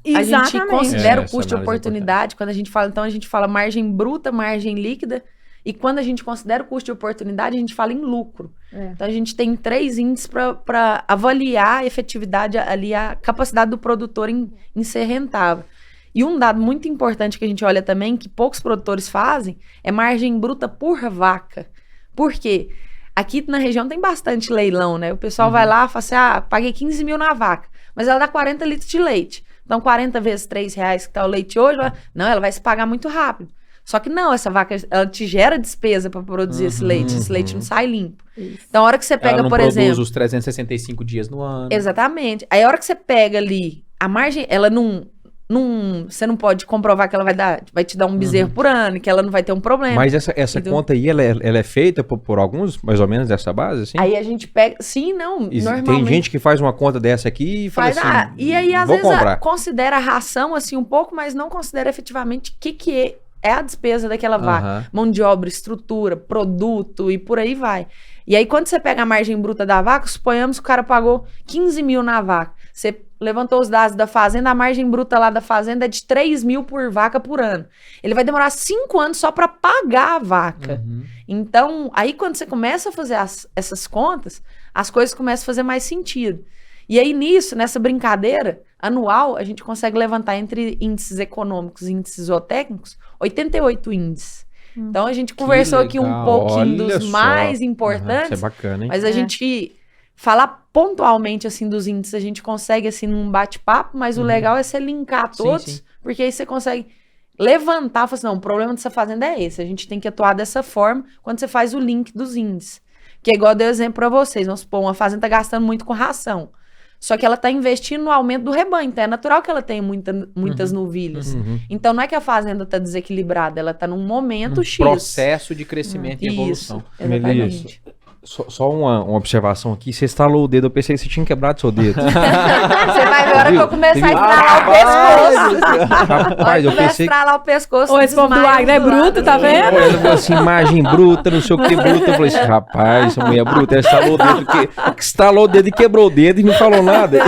considera o custo de oportunidade, quando a gente fala, então a gente fala margem bruta, margem líquida, e quando a gente considera o custo de oportunidade, a gente fala em lucro. Então, a gente tem 3 índices para avaliar a efetividade, ali, a capacidade do produtor em ser rentável. E um dado muito importante que a gente olha também, que poucos produtores fazem, é margem bruta por vaca. Por quê? Aqui na região tem bastante leilão, né? O pessoal vai lá e fala assim, paguei 15 mil na vaca, mas ela dá 40 litros de leite. Então, 40 vezes R$3 que está o leite hoje, ela vai se pagar muito rápido. Só que não, essa vaca, ela te gera despesa para produzir esse leite não sai limpo. Isso. Então, a hora que você pega, por exemplo... Ela não produz os 365 dias no ano. Exatamente. Aí, a hora que você pega ali, a margem, ela você não pode comprovar que ela vai te dar um bezerro por ano, que ela não vai ter um problema. Mas essa conta aí, ela é feita por alguns, mais ou menos, dessa base, assim? Aí a gente pega... Sim, não, normalmente... Tem gente que faz uma conta dessa aqui e fala assim, e aí, às vou vezes, comprar. Considera a ração, assim, um pouco, mas não considera efetivamente o que é a despesa daquela vaca. Mão de obra, estrutura, produto e por aí vai. E aí, quando você pega a margem bruta da vaca, suponhamos que o cara pagou 15 mil na vaca. Você levantou os dados da fazenda, a margem bruta lá da fazenda é de 3 mil por vaca por ano. Ele vai demorar 5 anos só para pagar a vaca. Então, aí quando você começa a fazer essas contas, as coisas começam a fazer mais sentido. E aí nisso, nessa brincadeira anual, a gente consegue levantar entre índices econômicos e índices zootécnicos 88 índices. Então a gente conversou aqui um pouquinho dos mais importantes, isso é bacana, hein? mas a gente falar pontualmente assim dos índices, a gente consegue assim num bate-papo, mas o legal é você linkar todos, porque aí você consegue levantar e falar assim, não, o problema dessa fazenda é esse, a gente tem que atuar dessa forma quando você faz o link dos índices. Que é igual eu dei exemplo para vocês, vamos supor, uma fazenda tá gastando muito com ração. Só que ela está investindo no aumento do rebanho. Então é natural que ela tenha muitas novilhas. Então não é que a fazenda está desequilibrada, ela está num momento X. Processo de crescimento e evolução. Exatamente. Só uma observação aqui. Você estalou o dedo, eu pensei que você tinha quebrado seu dedo. Você vai ver a hora que eu começar a estralar o pescoço. Rapaz, eu pensei... estralar o pescoço. Ô, esse povo do Agro é bruto, tá vendo? Ele falou assim, imagem bruta, não sei o que bruta. Eu falei assim, rapaz, essa mulher é bruta. Ela estalou o dedo, estalou o dedo e quebrou o dedo e não falou nada.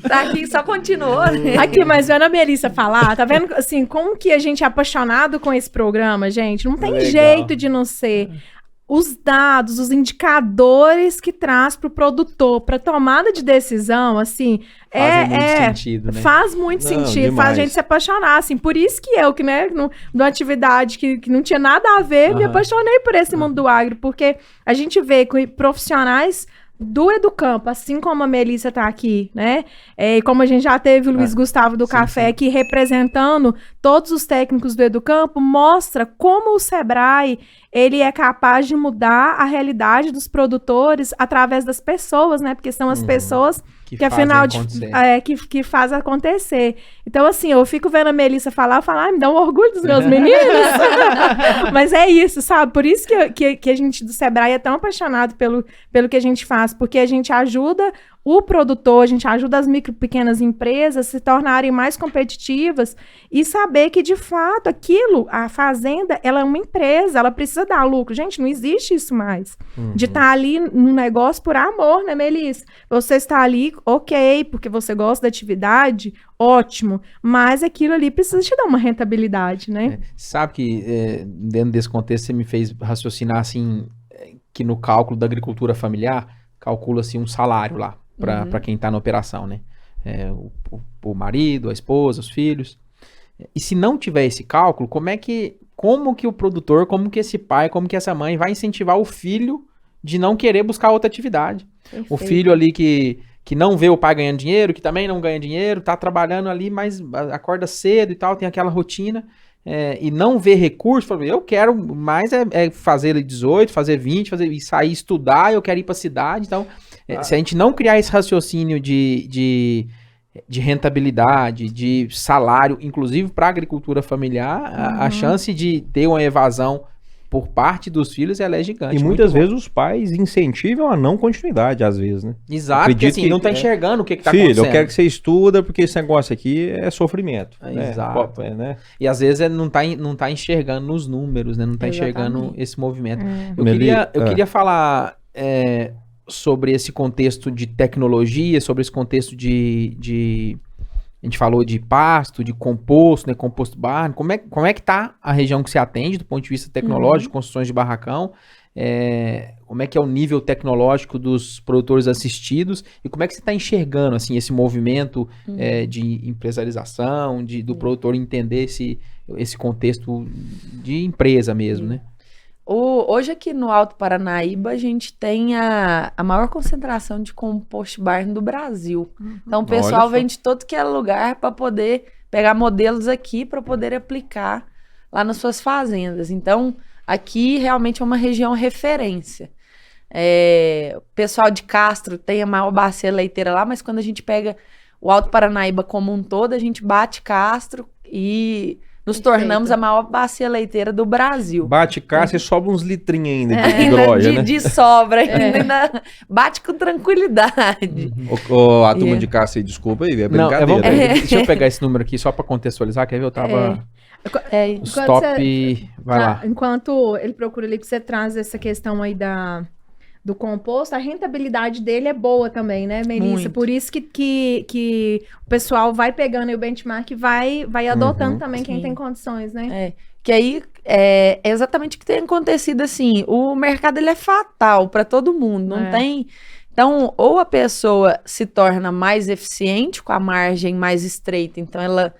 Tá aqui, só continuou. Né? Aqui, mas vendo a Melissa falar, tá vendo assim, como que a gente é apaixonado com esse programa, gente? Não tem jeito de não ser. Os dados, os indicadores que traz para o produtor, para tomada de decisão, assim, faz muito sentido, né? Faz muito sentido, faz a gente se apaixonar, assim, por isso que eu, que, né, numa atividade que não tinha nada a ver, me apaixonei por esse mundo do agro, porque a gente vê com profissionais do Educampo, assim como a Melissa tá aqui, né? E como a gente já teve o Luiz Gustavo do Café aqui representando todos os técnicos do Educampo, mostra como o Sebrae, ele é capaz de mudar a realidade dos produtores através das pessoas, né? Porque são as pessoas que afinal que faz acontecer. Então, assim, eu fico vendo a Melissa falar, eu falo, me dá um orgulho dos meus meninos. Mas é isso, sabe? Por isso que a gente do Sebrae é tão apaixonado pelo que a gente faz, porque a gente ajuda o produtor, a gente ajuda as micro pequenas empresas a se tornarem mais competitivas e saber que, de fato, a fazenda, ela é uma empresa, ela precisa dar lucro. Gente, não existe isso mais. De estar ali no negócio por amor, né, Melissa? Você está ali, ok, porque você gosta da atividade, ótimo, mas aquilo ali precisa te dar uma rentabilidade, né? Sabe que, dentro desse contexto, você me fez raciocinar, assim, que no cálculo da agricultura familiar, calcula-se um salário lá, para quem está na operação, né? O marido, a esposa, os filhos. E se não tiver esse cálculo, como que o produtor, como que esse pai, como que essa mãe vai incentivar o filho de não querer buscar outra atividade? Perfeito. O filho ali que não vê o pai ganhando dinheiro, que também não ganha dinheiro, tá trabalhando ali, mas acorda cedo e tal, tem aquela rotina, e não vê recurso, fala, eu quero mais fazer 18, fazer 20, e sair estudar, eu quero ir para a cidade, então... Se a gente não criar esse raciocínio de rentabilidade, de salário, inclusive para a agricultura familiar, a chance de ter uma evasão por parte dos filhos ela é gigante. E muitas vezes os pais incentivam a não continuidade, às vezes, né? Exato, porque assim, não está enxergando o que está acontecendo. Filho, eu quero que você estuda porque esse negócio aqui é sofrimento. Exato. Né? E às vezes não tá enxergando nos números, né? Não está enxergando esse movimento. Eu queria falar... sobre esse contexto de tecnologia, sobre esse contexto a gente falou de pasto, de composto, né, composto barro. Como é que tá a região que você atende do ponto de vista tecnológico, de construções de barracão? Como é que é o nível tecnológico dos produtores assistidos? E como é que você está enxergando assim, esse movimento de empresarização, do produtor entender esse contexto de empresa mesmo, né? Hoje aqui no Alto Paranaíba a gente tem a maior concentração de compost barn do Brasil. Então o pessoal vem de todo que é lugar para poder pegar modelos aqui para poder aplicar lá nas suas fazendas. Então aqui realmente é uma região referência. O pessoal de Castro tem a maior bacia leiteira lá, mas quando a gente pega o Alto Paranaíba como um todo, a gente bate Castro e... nos tornamos a maior bacia leiteira do Brasil. Bate Castro e sobra uns litrinhos ainda de loja, né? De sobra, ainda bate com tranquilidade. A turma de Castro, desculpa aí, é brincadeira. Deixa eu pegar esse número aqui só para contextualizar, quer ver? Eu tava... Vai lá. Enquanto ele procura ali que você traz essa questão aí do composto, a rentabilidade dele é boa também, né, Melissa? Muito. Por isso que o pessoal vai pegando aí o benchmark e vai adotando também quem tem condições, né? Que aí é exatamente o que tem acontecido, assim, o mercado ele é fatal para todo mundo, não tem... Então, ou a pessoa se torna mais eficiente com a margem mais estreita, então ela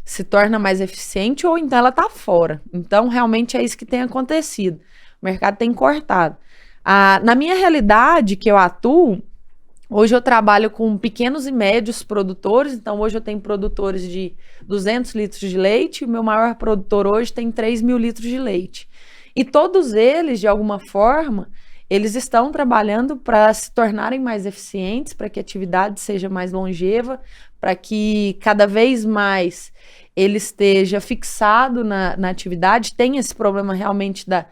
se torna mais eficiente, ou então ela tá fora. Então, realmente é isso que tem acontecido. O mercado tem cortado. Na minha realidade, que eu atuo, hoje eu trabalho com pequenos e médios produtores, então hoje eu tenho produtores de 200 litros de leite, e o meu maior produtor hoje tem 3.000 litros de leite. E todos eles, de alguma forma, eles estão trabalhando para se tornarem mais eficientes, para que a atividade seja mais longeva, para que cada vez mais ele esteja fixado na atividade, tem esse problema realmente da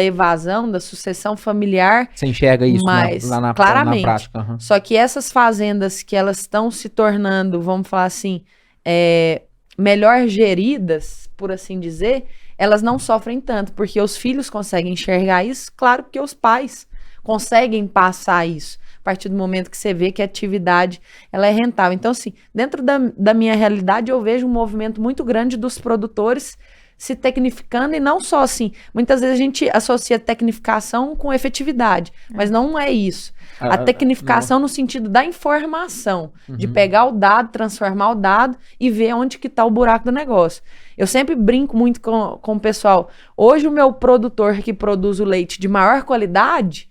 evasão, da sucessão familiar. Você enxerga isso lá na prática. Uhum. Só que essas fazendas que elas estão se tornando, vamos falar assim, melhor geridas, por assim dizer, elas não sofrem tanto, porque os filhos conseguem enxergar isso, claro, porque os pais conseguem passar isso, a partir do momento que você vê que a atividade ela é rentável. Então, assim, dentro da minha realidade, eu vejo um movimento muito grande dos produtores se tecnificando, e não só assim, muitas vezes a gente associa tecnificação com efetividade, mas não é isso. A tecnificação no sentido da informação, de pegar o dado, transformar o dado e ver onde que está o buraco do negócio. Eu sempre brinco muito com o pessoal. Hoje o meu produtor que produz o leite de maior qualidade,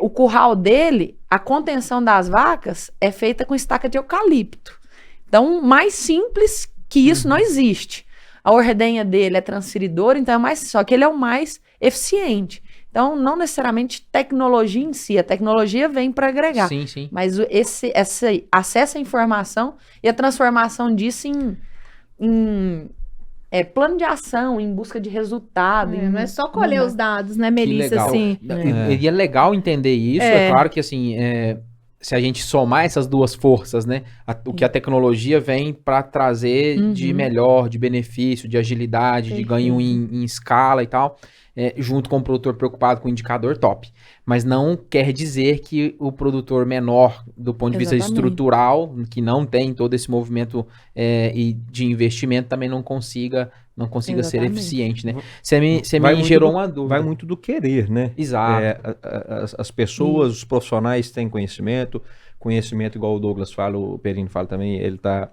o curral dele, a contenção das vacas é feita com estaca de eucalipto. Então, mais simples que isso não existe. A ordenha dele é transferidora, então só que ele é o mais eficiente. Então, não necessariamente tecnologia em si, a tecnologia vem para agregar. Sim, sim. Mas esse acesso à informação e a transformação disso em plano de ação, em busca de resultado. Não é só colher os dados, né, Melissa? legal. Assim. E é legal entender isso. É claro que, assim, se a gente somar essas duas forças, né? O que a tecnologia vem para trazer de melhor, de benefício, de agilidade, de ganho em escala e tal, junto com o produtor preocupado com o indicador top. Mas não quer dizer que o produtor menor, do ponto de vista estrutural, que não tem todo esse movimento e de investimento, também não consiga ser eficiente, né? Você me gerou uma dúvida. Vai muito do querer, né? Exato. As pessoas, os profissionais têm conhecimento, igual o Douglas fala, o Perino fala também, ele tá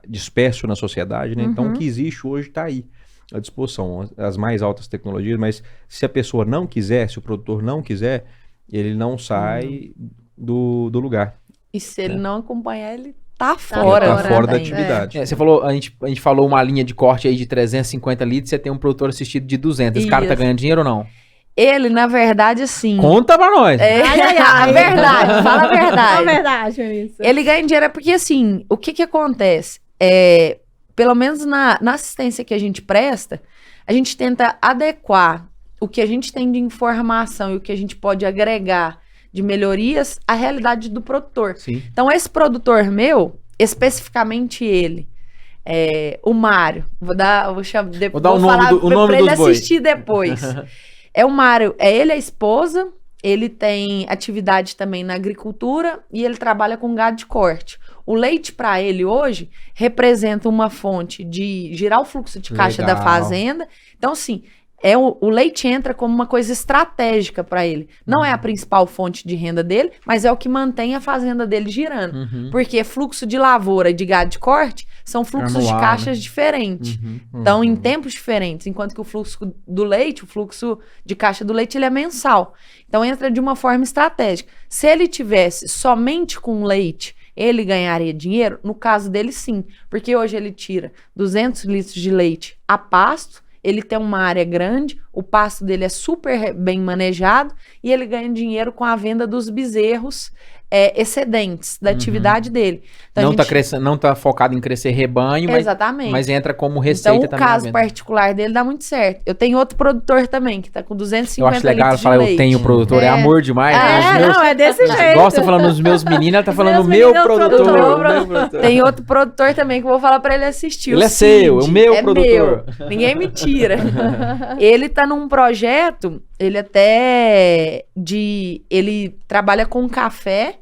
disperso na sociedade, né? Então, o que existe hoje está aí, à disposição, as mais altas tecnologias, mas se a pessoa não quiser, se o produtor não quiser, ele não sai do lugar. E se ele não acompanhar, ele tá fora. Tá fora da atividade. Você falou, a gente falou uma linha de corte aí de 350 litros, você tem um produtor assistido de 200. Esse cara tá ganhando dinheiro ou não? Ele, na verdade, assim... Conta pra nós. A verdade, fala a verdade. Fala a verdade, Melissa. Ele ganha dinheiro porque, assim, o que acontece? Pelo menos na assistência que a gente presta, a gente tenta adequar o que a gente tem de informação e o que a gente pode agregar de melhorias à realidade do produtor. Sim. Então, esse produtor meu, especificamente ele, o Mário, vou dar o nome para ele dos bois. assistir depois. O Mário, ele a esposa, ele tem atividade também na agricultura e ele trabalha com gado de corte. O leite para ele hoje representa uma fonte de girar o fluxo de caixa da fazenda. Então, assim, o leite entra como uma coisa estratégica para ele. Não é a principal fonte de renda dele, mas é o que mantém a fazenda dele girando. Porque fluxo de lavoura e de gado de corte são fluxos de caixas diferentes. Então, em tempos diferentes. Enquanto que o fluxo do leite, o fluxo de caixa do leite, ele é mensal. Então, entra de uma forma estratégica. Se ele tivesse somente com leite, ele ganharia dinheiro? No caso dele, sim. Porque hoje ele tira 200 litros de leite a pasto, ele tem uma área grande, o pasto dele é super bem manejado e ele ganha dinheiro com a venda dos bezerros excedentes da atividade dele. Então, não tá focado em crescer rebanho, mas entra como receita também. Então, o caso particular dele dá muito certo. Eu tenho outro produtor também, que tá com 250 litros de leite. Eu acho legal falar, eu tenho produtor, é amor demais. Não, é desse jeito. Gosta falando dos meus meninos, ela tá falando do meu produtor. Tem outro produtor também que eu vou falar pra ele assistir. Ele é seu, o meu produtor. Ninguém me tira. Ele tá num projeto, ele trabalha com café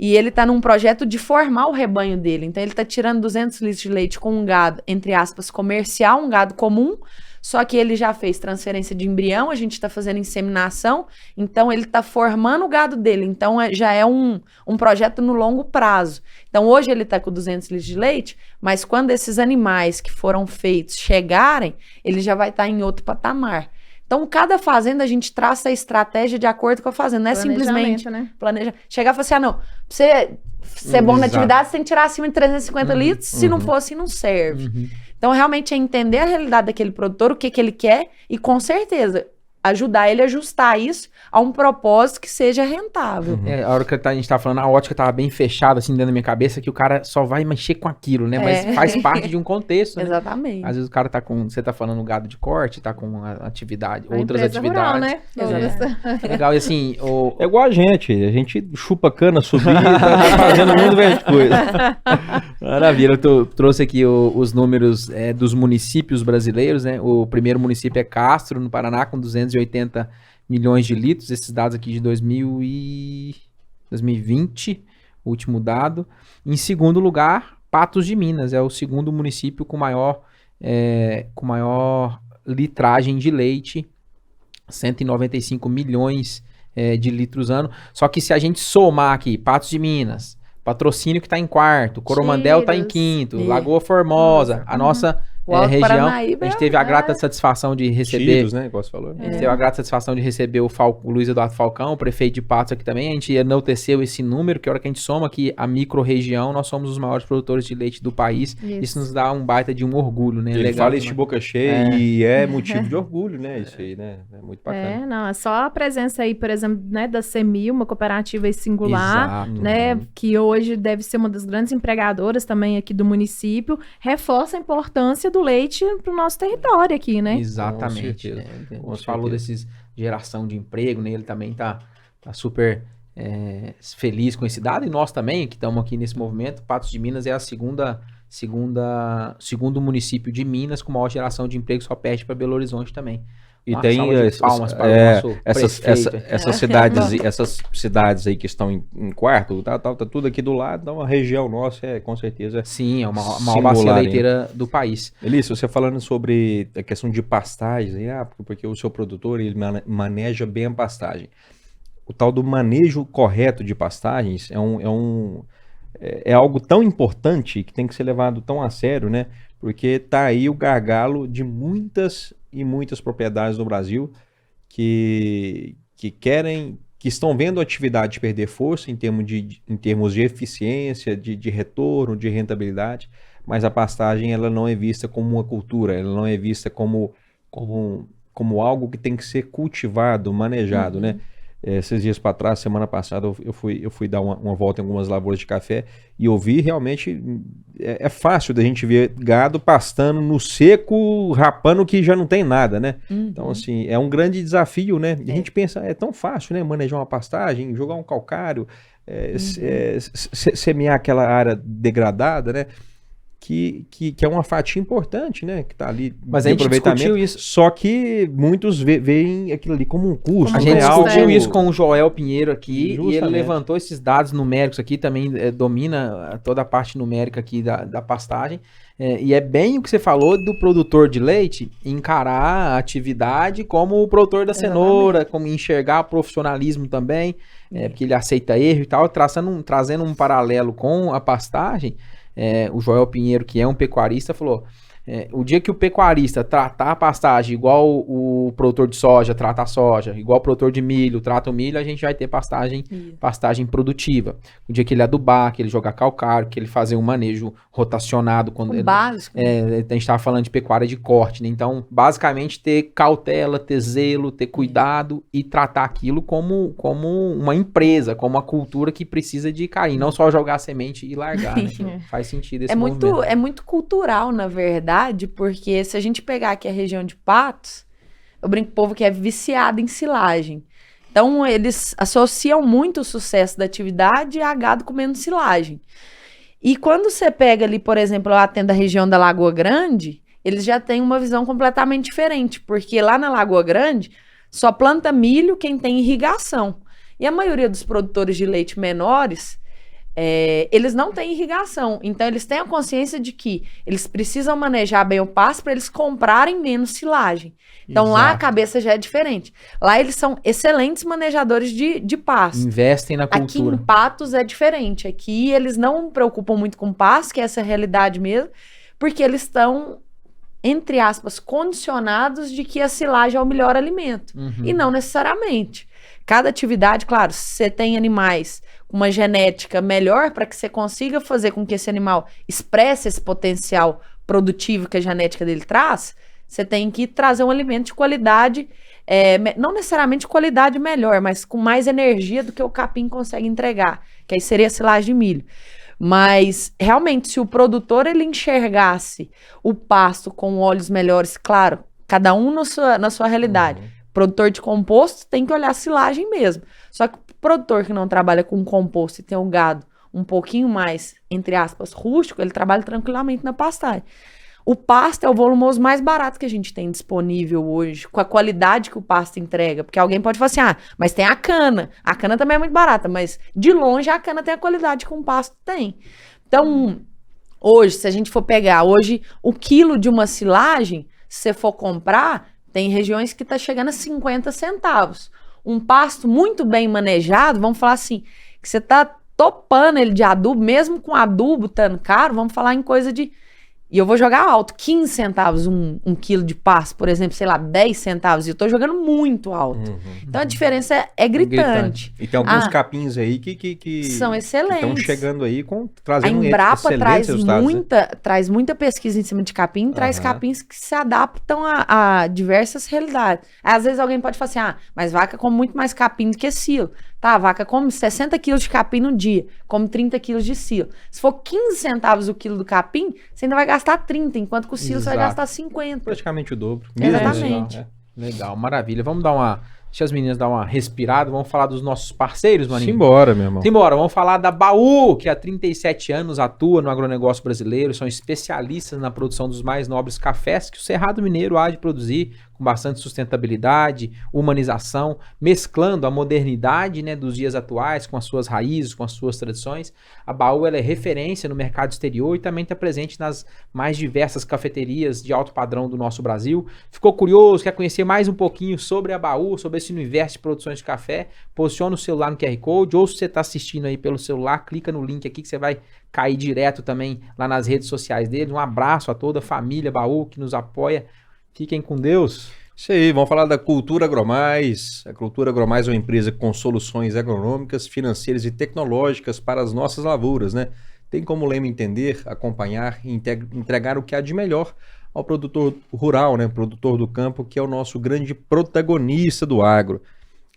e ele tá num projeto de formar o rebanho dele. Então ele tá tirando 200 litros de leite com um gado, entre aspas, comercial, um gado comum, só que ele já fez transferência de embrião, a gente tá fazendo inseminação, então ele tá formando o gado dele. Então já é um projeto no longo prazo. Então hoje ele tá com 200 litros de leite, mas quando esses animais que foram feitos chegarem, ele já vai estar em outro patamar. Então, cada fazenda a gente traça a estratégia de acordo com a fazenda. Não é simplesmente planejar. Chegar e falar assim, não, pra você ser bom na atividade, você tem que tirar acima de 350 litros. Se não for assim, não serve. Então, realmente é entender a realidade daquele produtor, o que ele quer e, com certeza, ajudar ele a ajustar isso a um propósito que seja rentável. A hora que a gente tava falando, a ótica tava bem fechada assim dentro da minha cabeça, que o cara só vai mexer com aquilo, né? Mas faz parte de um contexto, né? Exatamente. Às vezes o cara você tá falando gado de corte, tá com atividade, outras atividades. Rural, né? Legal, e assim... É igual a gente chupa cana, subir, tá fazendo muito velho de coisa. Maravilha, eu trouxe aqui os números dos municípios brasileiros, né? O primeiro município é Castro, no Paraná, com 280 milhões de litros, esses dados aqui de 2020, o último dado. Em segundo lugar, Patos de Minas, é o segundo município com maior litragem de leite, 195 milhões de litros ano. Só que se a gente somar aqui, Patos de Patrocínio que está em quarto, Coromandel está em quinto, Lagoa Formosa, a nossa O Alto região. Paranaíba A gente teve a grata satisfação de receber. Títulos, né? Igual você falou. A gente teve a grata satisfação de receber o Luiz Eduardo Falcão, o prefeito de Patos aqui também. A gente enalteceu esse número, que a hora que a gente soma aqui a micro-região, nós somos os maiores produtores de leite do país. Isso nos dá um baita de um orgulho, né? Ele fala isso de boca cheia e é motivo de orgulho, né? Isso aí, né? É muito bacana. Não, é só a presença aí, por exemplo, né, da CEMIL, uma cooperativa aí singular, Exato. né, que hoje deve ser uma das grandes empregadoras também aqui do município, reforça a importância do leite para o nosso território aqui, né? Exatamente. Com certeza. A Com gente falou certeza. desses geração de emprego, né? Ele também tá super feliz com esse dado, e nós também, que estamos aqui nesse movimento. Patos de Minas é a segundo município de Minas com maior geração de emprego, só perde para Belo Horizonte também. E Uma tem salva de palmas para o nosso prefeito. essas cidades aí que estão em quarto, tá tudo aqui do lado, então a região nossa com certeza. Sim, é uma maior singular, bacia hein? leiteira do país. Elício, você falando sobre a questão de pastagem, porque o seu produtor ele maneja bem a pastagem. O tal do manejo correto de pastagens é algo tão importante que tem que ser levado tão a sério, né? Porque tá aí o gargalo de muitas e muitas propriedades no Brasil que estão vendo a atividade perder força em termos de eficiência, de retorno, de rentabilidade, mas a pastagem ela não é vista como uma cultura, ela não é vista como algo que tem que ser cultivado, manejado, né? Esses dias para trás, semana passada, eu fui dar uma volta em algumas lavouras de café e eu vi realmente, é fácil da gente ver gado pastando no seco, rapando que já não tem nada, né? Então, assim, é um grande desafio, né? E a gente pensa, é tão fácil, né? Manejar uma pastagem, jogar um calcário, semear aquela área degradada, né? Que é uma fatia importante, né? Que tá ali Mas de a gente aproveitamento. discutiu isso. Só que muitos veem aquilo ali como um custo. A Como gente né? discutiu Algo- isso com o Joel Pinheiro aqui, e ele Justamente. levantou esses dados numéricos aqui, também domina toda a parte numérica aqui da pastagem, e é bem o que você falou do produtor de leite encarar a atividade como o produtor da cenoura, como enxergar o profissionalismo também, porque ele aceita erro e tal, trazendo um paralelo com a pastagem. O Joel Pinheiro, que é um pecuarista, falou: o dia que o pecuarista tratar a pastagem igual o produtor de soja trata a soja, igual o produtor de milho trata o milho, a gente vai ter pastagem produtiva. O dia que ele adubar, que ele jogar calcário, que ele fazer um manejo rotacionado. O básico. A gente estava falando de pecuária de corte, né? Então, basicamente, ter cautela, ter zelo, ter cuidado e tratar aquilo como uma empresa, como uma cultura que precisa de carinho, não só jogar a semente e largar, né? Faz sentido esse movimento. É muito cultural, na verdade, porque se a gente pegar aqui a região de Patos, eu brinco com o povo que é viciado em silagem. Então, eles associam muito o sucesso da atividade a gado comendo silagem. E quando você pega ali, por exemplo, lá tendo a região da Lagoa Grande, eles já têm uma visão completamente diferente, porque lá na Lagoa Grande só planta milho quem tem irrigação. E a maioria dos produtores de leite menores, eles não têm irrigação. Então, eles têm a consciência de que eles precisam manejar bem o pasto para eles comprarem menos silagem. Então, lá a Exato. cabeça já é diferente. Lá eles são excelentes manejadores de pasto. Investem na Aqui cultura. em Patos é diferente. Aqui eles não preocupam muito com pasto, que é essa realidade mesmo, porque eles estão, entre aspas, condicionados de que a silagem é o melhor alimento. E não necessariamente. Cada atividade, claro, se você tem animais com uma genética melhor para que você consiga fazer com que esse animal expresse esse potencial produtivo que a genética dele traz, você tem que trazer um alimento de qualidade, não necessariamente qualidade melhor, mas com mais energia do que o capim consegue entregar, que aí seria a silagem de milho. Mas, realmente, se o produtor ele enxergasse o pasto com olhos melhores, claro, cada um na sua realidade. Produtor de composto tem que olhar a silagem mesmo. Só que o produtor que não trabalha com composto e tem um gado um pouquinho mais, entre aspas, rústico, ele trabalha tranquilamente na pastagem. O pasto é o volumoso mais barato que a gente tem disponível hoje, com a qualidade que o pasto entrega. Porque alguém pode falar assim, mas tem a cana. A cana também é muito barata, mas de longe a cana tem a qualidade que um pasto tem. Então, hoje, se a gente for pegar, hoje o quilo de uma silagem, se você for comprar, tem regiões que está chegando a 50 centavos. Um pasto muito bem manejado, vamos falar assim, que você está topando ele de adubo, mesmo com adubo estando caro, vamos falar em coisa de e eu vou jogar alto, 15 centavos um quilo de pasto, por exemplo, sei lá, 10 centavos, e eu tô jogando muito alto. Então a diferença é gritante. E tem alguns capins aí que são excelentes. Estão chegando aí A trazendo Embrapa excelentes resultados, traz muita pesquisa em cima de capim, traz capins que se adaptam a diversas realidades. Às vezes alguém pode falar assim, mas vaca come muito mais capim do que silo. Tá, a vaca come 60 quilos de capim no dia, come 30 quilos de silo. Se for 15 centavos o quilo do capim, você ainda vai gastar 30, enquanto que o silo você vai gastar 50. praticamente o dobro. Exatamente. Legal, maravilha. Vamos dar uma... Deixa as meninas dar uma respirada. Vamos falar dos nossos parceiros, maninho? Simbora, meu irmão. Simbora. Vamos falar da Baú, que há 37 anos atua no agronegócio brasileiro. São especialistas na produção dos mais nobres cafés que o Cerrado Mineiro há de produzir, com bastante sustentabilidade, humanização, mesclando a modernidade, né, dos dias atuais com as suas raízes, com as suas tradições. A Baú, ela é referência no mercado exterior e também está presente nas mais diversas cafeterias de alto padrão do nosso Brasil. Ficou curioso, quer conhecer mais um pouquinho sobre a Baú, sobre esse universo de produções de café? Posiciona o celular no QR Code, ou se você está assistindo aí pelo celular, clica no link aqui que você vai cair direto também lá nas redes sociais deles. Um abraço a toda a família Baú que nos apoia. Fiquem com Deus. Isso aí, vamos falar da Cultura Agromais. A Cultura Agromais é uma empresa com soluções agronômicas, financeiras e tecnológicas para as nossas lavouras, né? Tem como lema entender, acompanhar e entregar o que há de melhor ao produtor rural, né? Produtor do campo, que é o nosso grande protagonista do agro.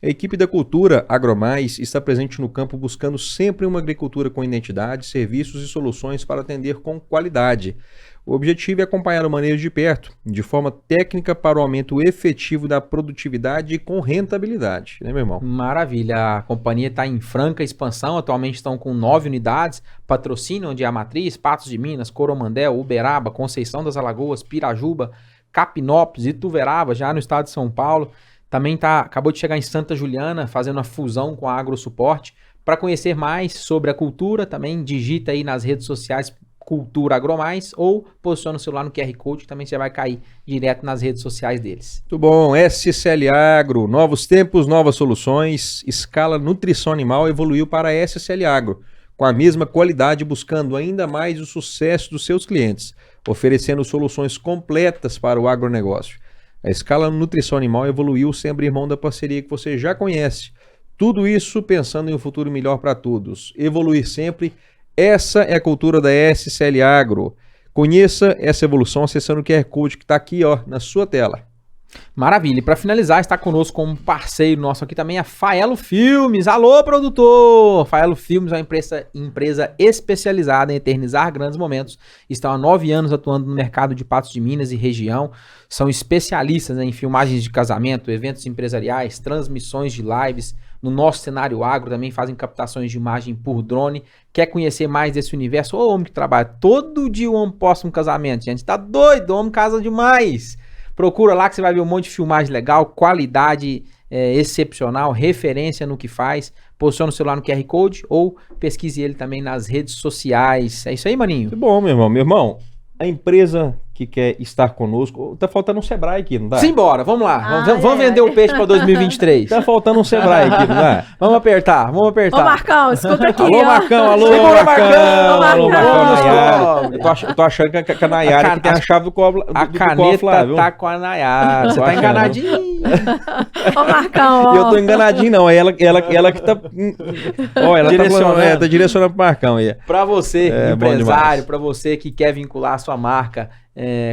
A equipe da Cultura Agromais está presente no campo buscando sempre uma agricultura com identidade, serviços e soluções para atender com qualidade. O objetivo é acompanhar o manejo de perto, de forma técnica para o aumento efetivo da produtividade e com rentabilidade, né, meu irmão? Maravilha, a companhia está em franca expansão, atualmente estão com 9 unidades, Patrocínio, onde é a matriz, Patos de Minas, Coromandel, Uberaba, Conceição das Alagoas, Pirajuba, Capinópolis, Ituverava, já no estado de São Paulo. Também acabou de chegar em Santa Juliana, fazendo a fusão com a AgroSuporte. Para conhecer mais sobre a cultura, também digita aí nas redes sociais Cultura Agromais ou posiciona o celular no QR Code, que também você vai cair direto nas redes sociais deles. Muito bom, SCL Agro, novos tempos, novas soluções, escala nutrição animal evoluiu para a SCL Agro, com a mesma qualidade, buscando ainda mais o sucesso dos seus clientes, oferecendo soluções completas para o agronegócio. A escala nutrição animal evoluiu sem abrir mão da parceria que você já conhece. Tudo isso pensando em um futuro melhor para todos. Evoluir sempre. Essa é a cultura da SCL Agro. Conheça essa evolução acessando o QR Code que está aqui, ó, na sua tela. Maravilha. E para finalizar, está conosco como parceiro nosso aqui também a Faelo Filmes. Alô, produtor! Faelo Filmes é uma empresa especializada em eternizar grandes momentos. Estão há 9 anos atuando no mercado de Patos de Minas e região. São especialistas, né, em filmagens de casamento, eventos empresariais, transmissões de lives. No nosso cenário agro também fazem captações de imagem por drone. Quer conhecer mais desse universo? Ô, homem que trabalha todo dia, o homem posta um casamento. Gente, tá doido, o homem casa demais. Procura lá que você vai ver um monte de filmagem legal, qualidade excepcional, referência no que faz. Posiciona o celular no QR Code ou pesquise ele também nas redes sociais. É isso aí, maninho? Muito bom, meu irmão. Meu irmão, a empresa que quer estar conosco, tá faltando um Sebrae aqui, não dá? Simbora, vamos lá. Vamos vender o peixe para 2023. Tá faltando um Sebrae aqui, não dá? Vamos apertar. Ô, Marcão, escuta aqui, alô, ó. Marcão, alô, Segura, Marcão. Alô, Nayara. Eu tô achando que a Nayara que tem a chave do cofre. A caneta tá com a Nayara. Você tá enganadinho. Ô, Marcão, ó. Eu tô enganadinho, não. É ela que tá. Ó, ela tá direcionando pro Marcão aí. Pra você, empresário, pra você que quer vincular a sua marca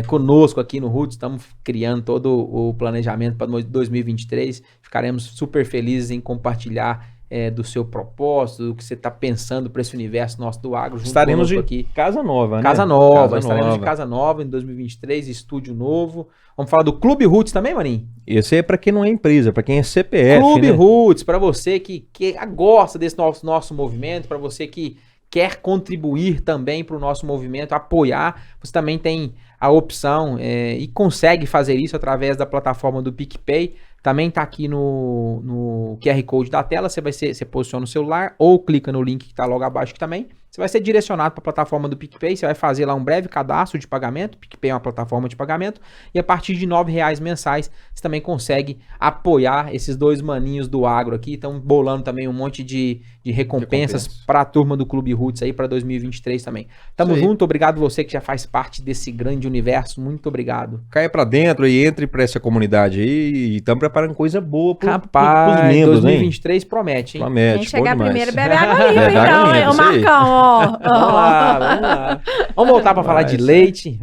conosco aqui no Roots, estamos criando todo o planejamento para 2023. Ficaremos super felizes em compartilhar do seu propósito, do que você está pensando para esse universo nosso do agro. Estaremos de aqui. Casa nova, né? Casa nova, estaremos de casa nova em 2023, estúdio novo. Vamos falar do Clube Roots também, maninho? Esse é para quem não é empresa, para quem é CPF. Clube né? Roots, para você que gosta desse nosso movimento, para você que quer contribuir também para o nosso movimento, apoiar, você também tem a opção e consegue fazer isso através da plataforma do PicPay. Também está aqui no QR Code da tela, você posiciona o celular ou clica no link que está logo abaixo que também. você vai ser direcionado para a plataforma do PicPay, você vai fazer lá um breve cadastro de pagamento, o PicPay é uma plataforma de pagamento, e a partir de R$9 mensais, você também consegue apoiar esses dois maninhos do agro aqui, estão bolando também um monte de recompensas para a turma do Clube Roots aí para 2023 também. Tamo junto, obrigado você que já faz parte desse grande universo, muito obrigado. Caia pra dentro e entre pra essa comunidade aí e estamos preparando coisa boa pros Rapaz, membros, 2023 promete, hein? Promete, Quem chegar bom demais. primeiro bebe água limpa, Bebe água então, limpa, é o isso aí. Marcão, ó. Vamos lá. Vamos voltar para falar de Vai, leite.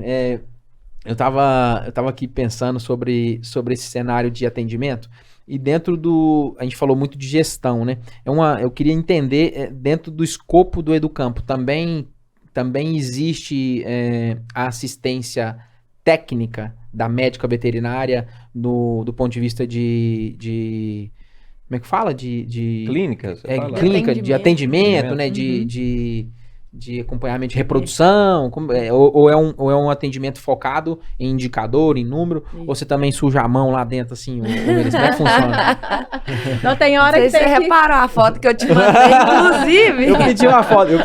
Eu tava aqui pensando sobre esse cenário de atendimento e dentro a gente falou muito de gestão, né? Eu queria entender, dentro do escopo do Educampo, também existe a assistência técnica da médica veterinária do ponto de vista de como é que fala? De Clínicas? você fala? clínica, de atendimento, né? De acompanhamento de reprodução, ou é um atendimento focado em indicador, em número, ou você também suja a mão lá dentro, assim, como é que funciona? Não tem hora Não sei que se você tem que... reparou a foto que eu te mandei, inclusive. Eu pedi a foto da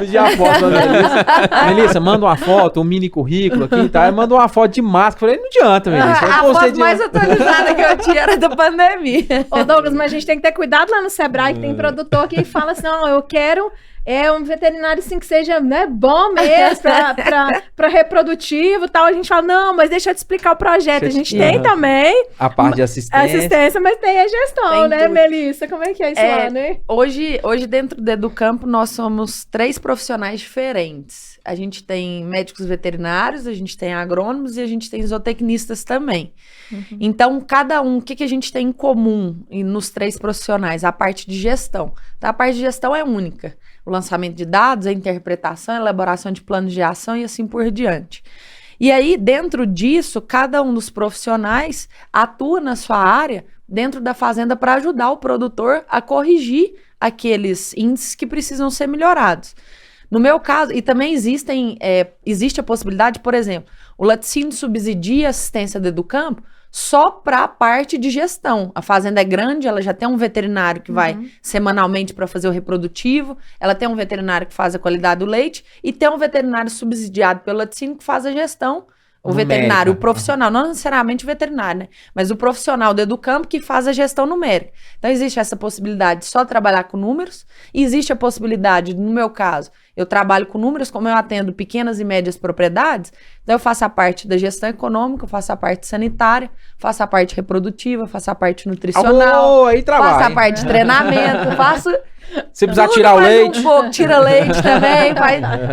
Melissa. Melissa, manda uma foto, um mini currículo aqui, tá? Eu mando uma foto de máscara, falei, não adianta, Melissa. A foto mais atualizada que eu tinha era da pandemia. Ô, Douglas, mas a gente tem que ter cuidado lá no Sebrae, que tem produtor que fala assim, não, eu quero um veterinário assim que seja, né, bom mesmo, pra reprodutivo e tal. A gente fala, não, mas deixa eu te explicar o projeto. A gente tem também a parte de assistência. mas tem a gestão, Tem né, tudo. Melissa? Como é que é isso lá, né? Hoje dentro do Educampo, nós somos 3 profissionais diferentes. A gente tem médicos veterinários, a gente tem agrônomos e a gente tem zootecnistas também. Então, cada um, o que a gente tem em comum nos 3 profissionais? A parte de gestão. Então, a parte de gestão é única. O lançamento de dados, a interpretação, a elaboração de planos de ação e assim por diante. E aí, dentro disso, cada um dos profissionais atua na sua área dentro da fazenda para ajudar o produtor a corrigir aqueles índices que precisam ser melhorados. No meu caso, e também existe a possibilidade, por exemplo, o laticínio subsidia a assistência do Educampo só para a parte de gestão. A fazenda é grande, ela já tem um veterinário que vai semanalmente para fazer o reprodutivo, ela tem um veterinário que faz a qualidade do leite e tem um veterinário subsidiado pelo laticínio que faz a gestão. O veterinário, o profissional, não necessariamente o veterinário, né? Mas o profissional do Educampo que faz a gestão numérica. Então, existe essa possibilidade de só trabalhar com números, e existe a possibilidade, no meu caso, eu trabalho com números, como eu atendo pequenas e médias propriedades, então eu faço a parte da gestão econômica, eu faço a parte sanitária, faço a parte reprodutiva, faço a parte nutricional, aí trabalha, faço a parte de treinamento, faço... Se precisar tudo, tirar o faz leite. um pouco, tira leite também,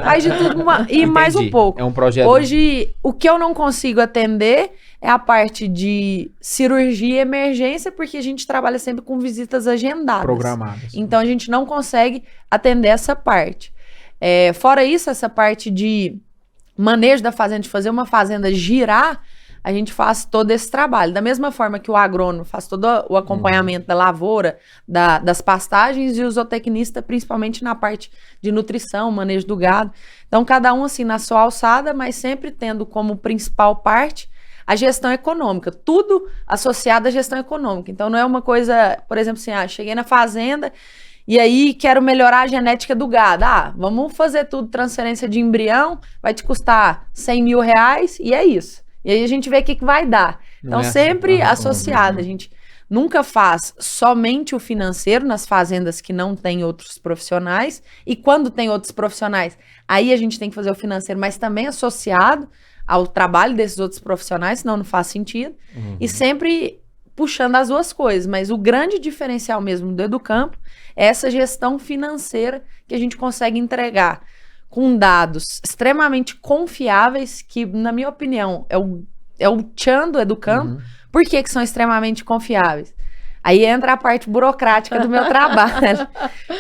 faz de tudo e mais um pouco. É um projeto. Hoje, o que eu não consigo atender é a parte de cirurgia e emergência, porque a gente trabalha sempre com visitas agendadas. Programadas. Então, a gente não consegue atender essa parte. Fora isso, essa parte de manejo da fazenda, de fazer uma fazenda girar, a gente faz todo esse trabalho. Da mesma forma que o agrônomo faz todo o acompanhamento da lavoura, das pastagens, e o zootecnista, principalmente na parte de nutrição, manejo do gado. Então, cada um assim na sua alçada, mas sempre tendo como principal parte a gestão econômica. Tudo associado à gestão econômica. Então, não é uma coisa, por exemplo, assim, cheguei na fazenda e aí quero melhorar a genética do gado. Vamos fazer tudo, transferência de embrião, vai te custar R$100 mil e é isso. E aí a gente vê o que vai dar. Então, sempre associado. A gente nunca faz somente o financeiro nas fazendas que não tem outros profissionais. E quando tem outros profissionais, aí a gente tem que fazer o financeiro, mas também associado ao trabalho desses outros profissionais, senão não faz sentido. E sempre puxando as duas coisas. Mas o grande diferencial mesmo do Educampo é essa gestão financeira que a gente consegue entregar com dados extremamente confiáveis, que, na minha opinião, é o tchan do Educampo. Por que são extremamente confiáveis? Aí entra a parte burocrática do meu trabalho.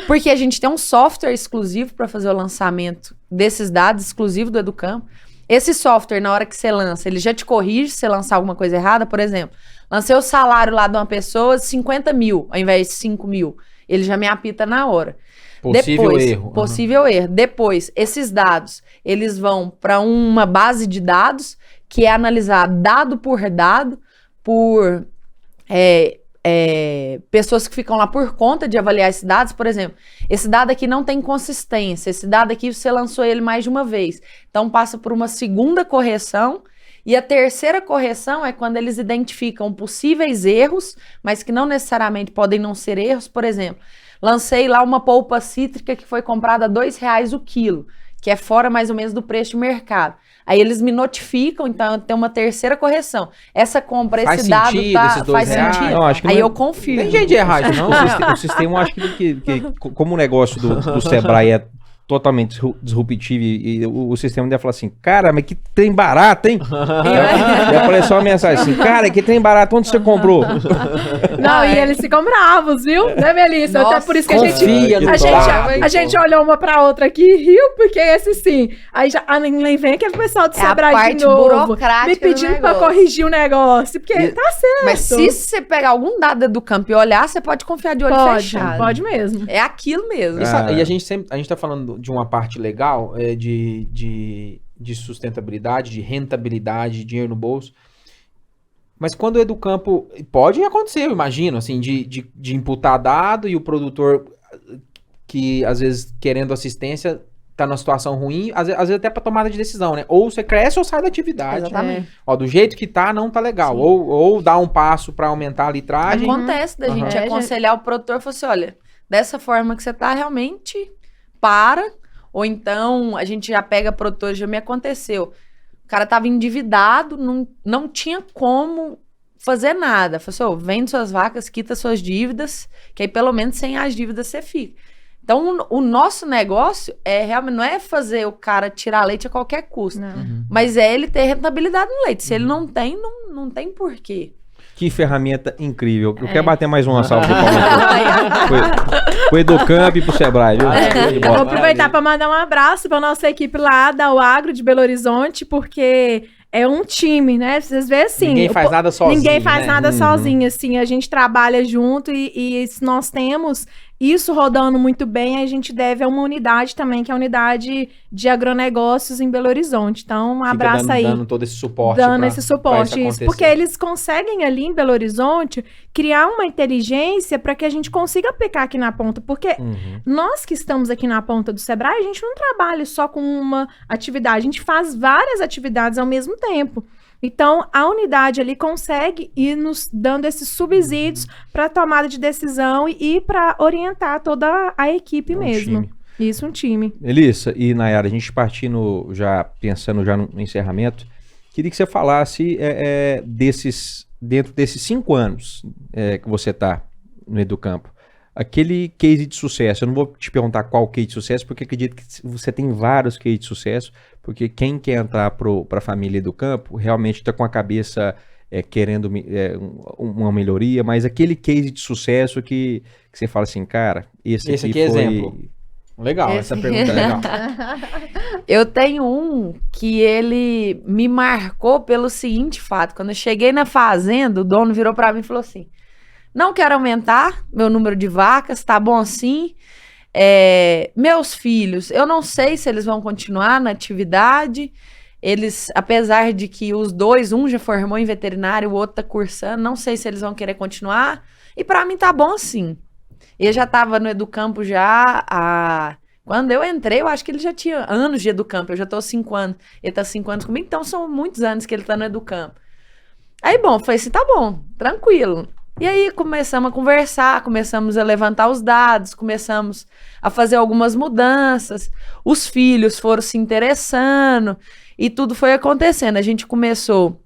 Porque a gente tem um software exclusivo para fazer o lançamento desses dados, exclusivo do Educampo. Esse software, na hora que você lança, ele já te corrige se você lançar alguma coisa errada. Por exemplo, lancei o salário lá de uma pessoa de 50 mil, ao invés de 5 mil. Ele já me apita na hora. Possível erro. Depois, esses dados, eles vão para uma base de dados que é analisar dado por dado, por pessoas que ficam lá por conta de avaliar esses dados. Por exemplo, esse dado aqui não tem consistência, esse dado aqui você lançou ele mais de uma vez. Então passa por uma segunda correção, e a terceira correção é quando eles identificam possíveis erros, mas que não necessariamente podem não ser erros. Por exemplo, lancei lá uma polpa cítrica que foi comprada a R$2 o quilo, que é fora mais ou menos do preço de mercado. Aí eles me notificam, então tem uma terceira correção. Essa compra, Faz esse dado sentido, tá, esses faz R$2. sentido. Não, acho que Aí não é- eu confirmo. Tem jeito de errar isso, não? O sistema, eu acho que como o negócio do Sebrae é totalmente disruptivo e o sistema deve falar assim, cara, mas que trem barato, hein? E apareceu uma mensagem assim, cara, que trem barato, onde você comprou? Não, e eles ficam bravos, viu? Né, Melissa? Nossa, Até por isso que confia no a gente olhou uma pra outra aqui e riu, porque esse sim. Aí já nem vem aquele pessoal do É a Sebrae parte de novo, burocrática me do pedindo pra negócio. corrigir o negócio, porque tá certo. Mas se você pegar algum dado do campo e olhar, você pode confiar de olho fechado. Pode mesmo. É aquilo mesmo. E a gente tá falando de uma parte legal de sustentabilidade, de rentabilidade, de dinheiro no bolso. Mas quando é do campo, pode acontecer, eu imagino, assim, de imputar dado e o produtor que, às vezes, querendo assistência, tá numa situação ruim, às vezes até pra tomada de decisão, né? Ou você cresce ou sai da atividade. Exatamente. Ó, do jeito que tá, não tá legal. Ou dá um passo pra aumentar a litragem. Acontece da gente Aham. aconselhar o produtor e falar assim, olha, dessa forma que você tá, realmente para. Ou então, a gente já pega produtor, já me aconteceu. O cara tava endividado, não tinha como fazer nada. Falei assim, ô, vende suas vacas, quita suas dívidas, que aí pelo menos sem as dívidas você fica. Então, o nosso negócio realmente não é fazer o cara tirar leite a qualquer custo, Não. mas é ele ter rentabilidade no leite. Se ele não tem, não tem porquê. Que ferramenta incrível. Eu quero bater mais uma salva de palmas pro Educamp e pro Sebrae, viu? Show de Eu bola. vou aproveitar para mandar um abraço para nossa equipe lá da Agro de Belo Horizonte, porque é um time, né? Vocês veem assim. Ninguém faz nada sozinho, Ninguém faz né? nada sozinho, assim. A gente trabalha junto e se nós temos isso rodando muito bem, a gente deve a uma unidade também, que é a unidade de agronegócios em Belo Horizonte. Então, um Fica abraço aí. dando todo esse suporte. Dando pra- esse pra suporte, isso isso, acontecer. porque eles conseguem ali em Belo Horizonte criar uma inteligência para que a gente consiga aplicar aqui na ponta, porque nós que estamos aqui na ponta do Sebrae, a gente não trabalha só com uma atividade, a gente faz várias atividades ao mesmo tempo. Então, a unidade ali consegue ir nos dando esses subsídios para tomada de decisão e para orientar toda a equipe mesmo. time. Isso, um time. Melissa e Nayara, a gente partindo pensando no encerramento, queria que você falasse dentro desses 5 anos que você está no Educampo, aquele case de sucesso. Eu não vou te perguntar qual case de sucesso, porque acredito que você tem vários cases de sucesso, porque quem quer entrar para a família Educampo realmente está com a cabeça querendo uma melhoria, mas aquele case de sucesso que você fala assim, cara, esse aqui é foi... exemplo. Legal, essa pergunta é legal. Eu tenho um que ele me marcou pelo seguinte fato. Quando eu cheguei na fazenda, o dono virou para mim e falou assim, não quero aumentar meu número de vacas, tá bom assim. Meus filhos, eu não sei se eles vão continuar na atividade. Eles, apesar de que os dois, um já formou em veterinário, o outro tá cursando, não sei se eles vão querer continuar. E para mim tá bom assim. Ele já estava no Educampo quando eu entrei, eu acho que ele já tinha anos de Educampo. Eu já estou 5 anos. Ele está 5 anos comigo, então são muitos anos que ele está no Educampo. Aí, bom, eu falei assim, tá bom, tranquilo. E aí começamos a conversar, começamos a levantar os dados, começamos a fazer algumas mudanças. Os filhos foram se interessando e tudo foi acontecendo. A gente começou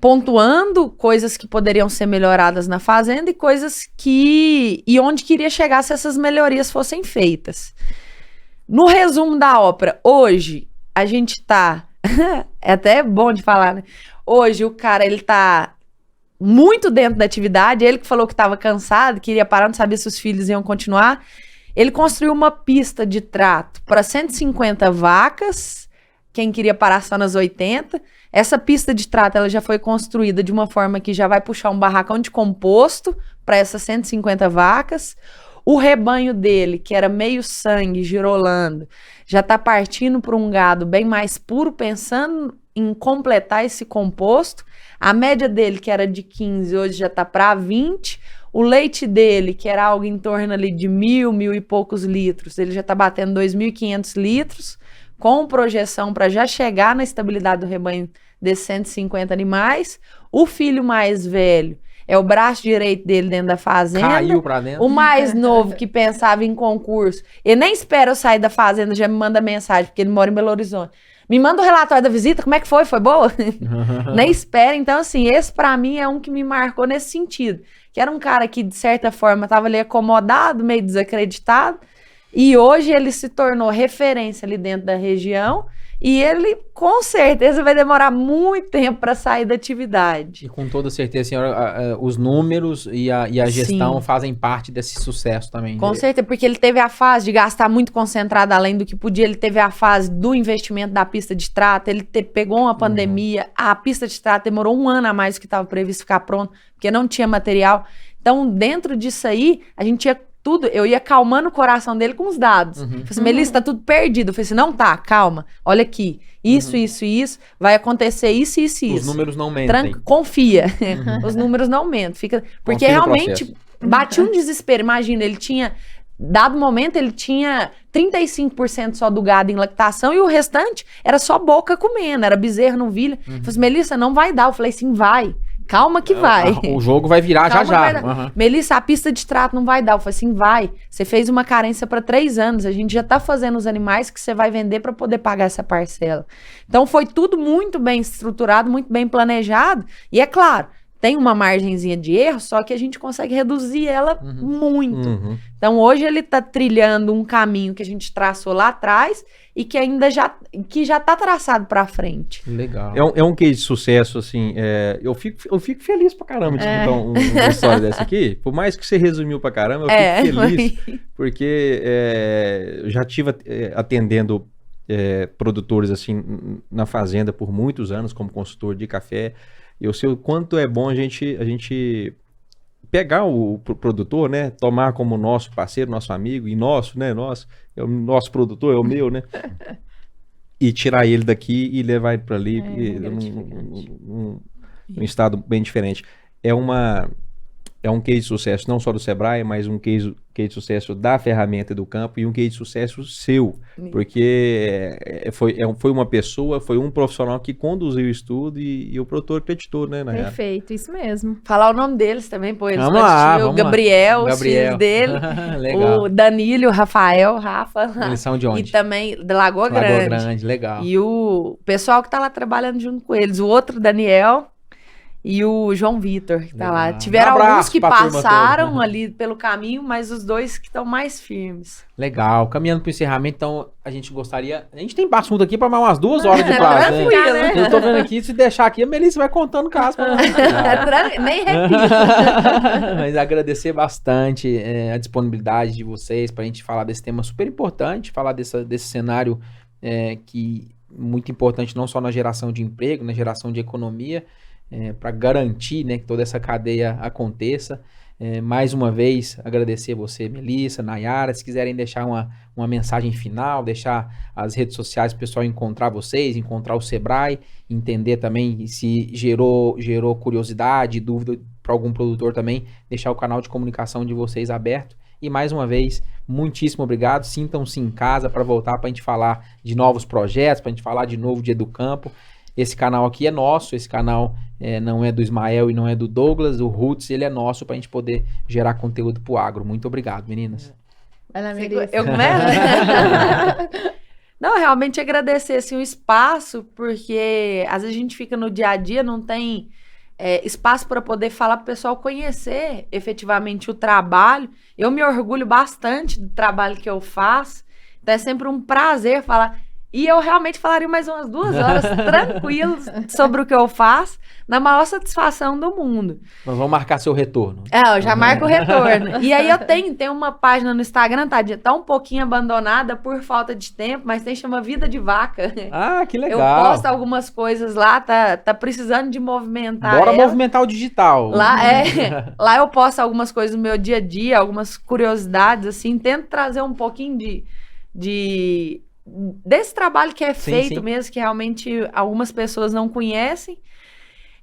pontuando coisas que poderiam ser melhoradas na fazenda e coisas e onde queria chegar se essas melhorias fossem feitas. No resumo da ópera, hoje a gente tá... é até bom de falar, né? Hoje o cara, ele tá muito dentro da atividade, ele que falou que estava cansado, queria parar, não sabia se os filhos iam continuar. Ele construiu uma pista de trato para 150 vacas, quem queria parar só nas 80. Essa pista de trato ela já foi construída de uma forma que já vai puxar um barracão de composto para essas 150 vacas. O rebanho dele, que era meio sangue, girolando, já está partindo para um gado bem mais puro, pensando em completar esse composto. A média dele, que era de 15, hoje já está para 20. O leite dele, que era algo em torno ali de 1.000 e poucos litros, ele já está batendo 2.500 litros, com projeção para já chegar na estabilidade do rebanho desses 150 animais. O filho mais velho é o braço direito dele dentro da fazenda. Caiu pra dentro. O mais novo que pensava em concurso, ele nem espera eu sair da fazenda, já me manda mensagem, porque ele mora em Belo Horizonte. Me manda o relatório da visita, como é que foi? Foi boa? Nem espera. Então, assim, esse pra mim é um que me marcou nesse sentido. Que era um cara que, de certa forma, tava ali acomodado, meio desacreditado. E hoje ele se tornou referência ali dentro da região. E ele, com certeza, vai demorar muito tempo para sair da atividade. E com toda certeza, senhora, os números e a gestão Sim. fazem parte desse sucesso também. Com certeza, porque ele teve a fase de gastar muito concentrado além do que podia, ele teve a fase do investimento da pista de trata, ele pegou uma pandemia, a pista de trata demorou 1 ano a mais do que estava previsto ficar pronto, porque não tinha material. Então, dentro disso aí, a gente tinha tudo, eu ia acalmando o coração dele com os dados. Eu falei assim, Melissa, tá tudo perdido. Eu falei assim, não tá, calma, olha aqui, isso, vai acontecer isso. Os números não mentem. Confia, os números não mentem. Porque Confia no realmente batia um desespero. Imagina, ele tinha, dado momento, ele tinha 35% só do gado em lactação e o restante era só boca comendo, era bezerro, novilha. Eu falei assim, Melissa, não vai dar. Eu falei assim, vai. Calma que vai. O jogo vai virar Calma já. que vai dar. Melissa, a pista de trato não vai dar. Eu falei assim, vai. Você fez uma carência para 3 anos. A gente já tá fazendo os animais que você vai vender para poder pagar essa parcela. Então foi tudo muito bem estruturado, muito bem planejado. E é claro, tem uma margenzinha de erro, só que a gente consegue reduzir ela muito. Então hoje ele tá trilhando um caminho que a gente traçou lá atrás e que ainda já tá traçado para frente. Legal. É um case de sucesso, assim, eu fico feliz pra caramba de escutar uma história dessa aqui. Por mais que você resumiu pra caramba, eu fico feliz, porque eu já estive atendendo produtores, assim, na fazenda por muitos anos, como consultor de café. Eu sei o quanto é bom a gente pegar o produtor, né? Tomar como nosso parceiro, nosso amigo, e nosso, né? É o nosso produtor, é o meu, né? E tirar ele daqui e levar ele para ali num estado bem diferente. É um case de sucesso não só do Sebrae, mas um case de sucesso da ferramenta e do campo e um case de sucesso seu, porque foi uma pessoa, foi um profissional que conduziu o estudo e o produtor acreditou, né, Nayara? Perfeito, isso mesmo. Falar o nome deles também, pô, eles Vamos lá, o Gabriel, os filhos dele, Legal. o Danilo, o Rafael, Rafa. Eles são de onde? E também da Lagoa Grande. Legal. E o pessoal que tá lá trabalhando junto com eles, o outro Daniel e o João Vitor, que tá lá. Tiveram alguns que passaram ali pelo caminho, mas os dois que estão mais firmes. Legal. Caminhando pro encerramento, então, a gente gostaria... A gente tem assunto aqui pra mais umas 2 horas de prazo, né? Eu tô vendo aqui, se deixar aqui, a Melissa vai contando caso pra nós. Nem repito. Mas agradecer bastante a disponibilidade de vocês pra gente falar desse tema super importante, falar desse cenário que muito importante não só na geração de emprego, na geração de economia, para garantir, né, que toda essa cadeia aconteça. Mais uma vez, agradecer você, Melissa, Nayara. Se quiserem deixar uma mensagem final, deixar as redes sociais para o pessoal encontrar vocês, encontrar o Sebrae, entender também se gerou curiosidade, dúvida para algum produtor também, deixar o canal de comunicação de vocês aberto. E mais uma vez, muitíssimo obrigado. Sintam-se em casa para voltar para a gente falar de novos projetos, para a gente falar de novo de Educampo. Esse canal aqui é nosso, esse canal não é do Ismael e não é do Douglas, o Roots, ele é nosso para a gente poder gerar conteúdo pro agro. Muito obrigado, meninas. Vai lá, Melissa. Eu começo? Não, realmente agradecer assim, o espaço, porque às vezes a gente fica no dia a dia, não tem espaço para poder falar para o pessoal conhecer efetivamente o trabalho. Eu me orgulho bastante do trabalho que eu faço, então é sempre um prazer falar. E eu realmente falaria mais umas 2 horas tranquilos sobre o que eu faço, na maior satisfação do mundo. Nós vamos marcar seu retorno. Eu já marco o retorno. E aí eu tenho uma página no Instagram, tadinha, tá um pouquinho abandonada por falta de tempo, mas chama Vida de Vaca. Ah, que legal. Eu posto algumas coisas lá, tá precisando de movimentar. Bora movimentar o digital. Lá eu posto algumas coisas do meu dia a dia, algumas curiosidades, assim, tento trazer um pouquinho desse trabalho que é feito mesmo, que realmente algumas pessoas não conhecem.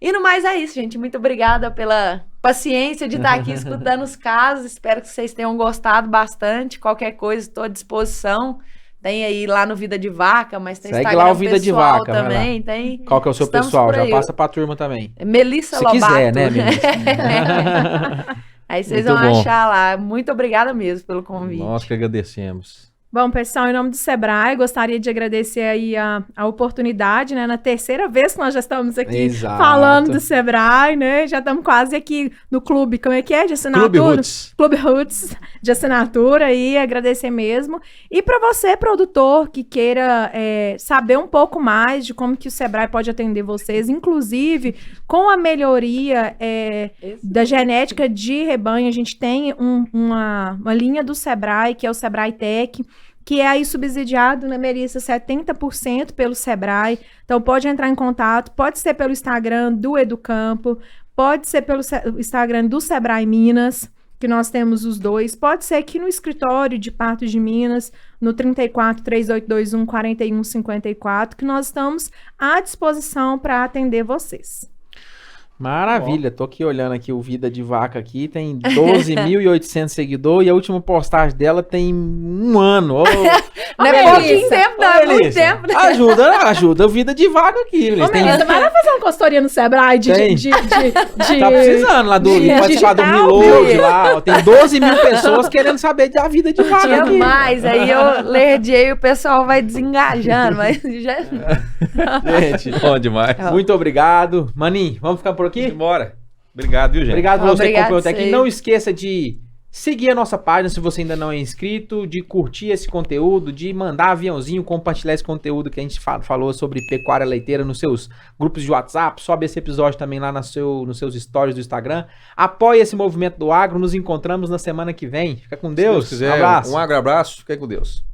E no mais é isso, gente. Muito obrigada pela paciência de estar aqui escutando os casos. Espero que vocês tenham gostado bastante. Qualquer coisa, estou à disposição. Tem aí lá no Vida de Vaca, mas tem Segue Instagram lá o Vida de Vaca também. Tem... Qual que é o seu Estamos pessoal? por Já aí. passa pra turma também. Melissa Se Lobato. quiser, né, Melissa? Aí vocês Muito vão bom. achar lá. Muito obrigada mesmo pelo convite. Nós que agradecemos. Bom, pessoal, em nome do Sebrae, gostaria de agradecer aí a oportunidade, né? Na terceira vez que nós já estamos aqui Exato. falando do Sebrae, né? Já estamos quase aqui no clube, como é que é? De assinatura? Clube Roots. Clube Roots de assinatura e agradecer mesmo. E para você, produtor, que queira saber um pouco mais de como que o Sebrae pode atender vocês, inclusive com a melhoria da genética de rebanho, a gente tem uma linha do Sebrae, que é o Sebrae Tech, que é aí subsidiado, né, Melissa, 70% pelo Sebrae. Então, pode entrar em contato, pode ser pelo Instagram do Educampo, pode ser pelo Instagram do Sebrae Minas, que nós temos os dois, pode ser aqui no escritório de Patos de Minas, no 34 3821 4154, que nós estamos à disposição para atender vocês. Maravilha, tô aqui olhando aqui o Vida de Vaca aqui, tem 12.800 seguidores e a última postagem dela tem 1 ano. Ô, Não é Melissa. pouquinho tempo, não, é muito Melissa, tempo. Né? ajuda o Vida de Vaca aqui, Melissa. Ô, Melissa, vai lá fazer uma consultoria no Sebrae Tem. de Tá precisando lá do de participar do digital, Reload viu? lá, ó, tem 12 mil pessoas querendo saber da Vida de Vaca Tinha aqui. mais, aí eu lerdei e o pessoal vai desengajando, mas já... Gente, Bom demais. muito obrigado. Maninho, vamos ficar por aqui? Bora. Obrigado, viu, gente? Obrigado por você que Obrigado acompanhou até aqui. vocês. Não esqueça de seguir a nossa página se você ainda não é inscrito, de curtir esse conteúdo, de mandar aviãozinho, compartilhar esse conteúdo que a gente falou sobre pecuária leiteira nos seus grupos de WhatsApp. Sobe esse episódio também lá nos seus stories do Instagram. Apoie esse movimento do agro. Nos encontramos na semana que vem. Fica com Se Deus. Deus quiser, Abraço. um abraço. Fique com Deus.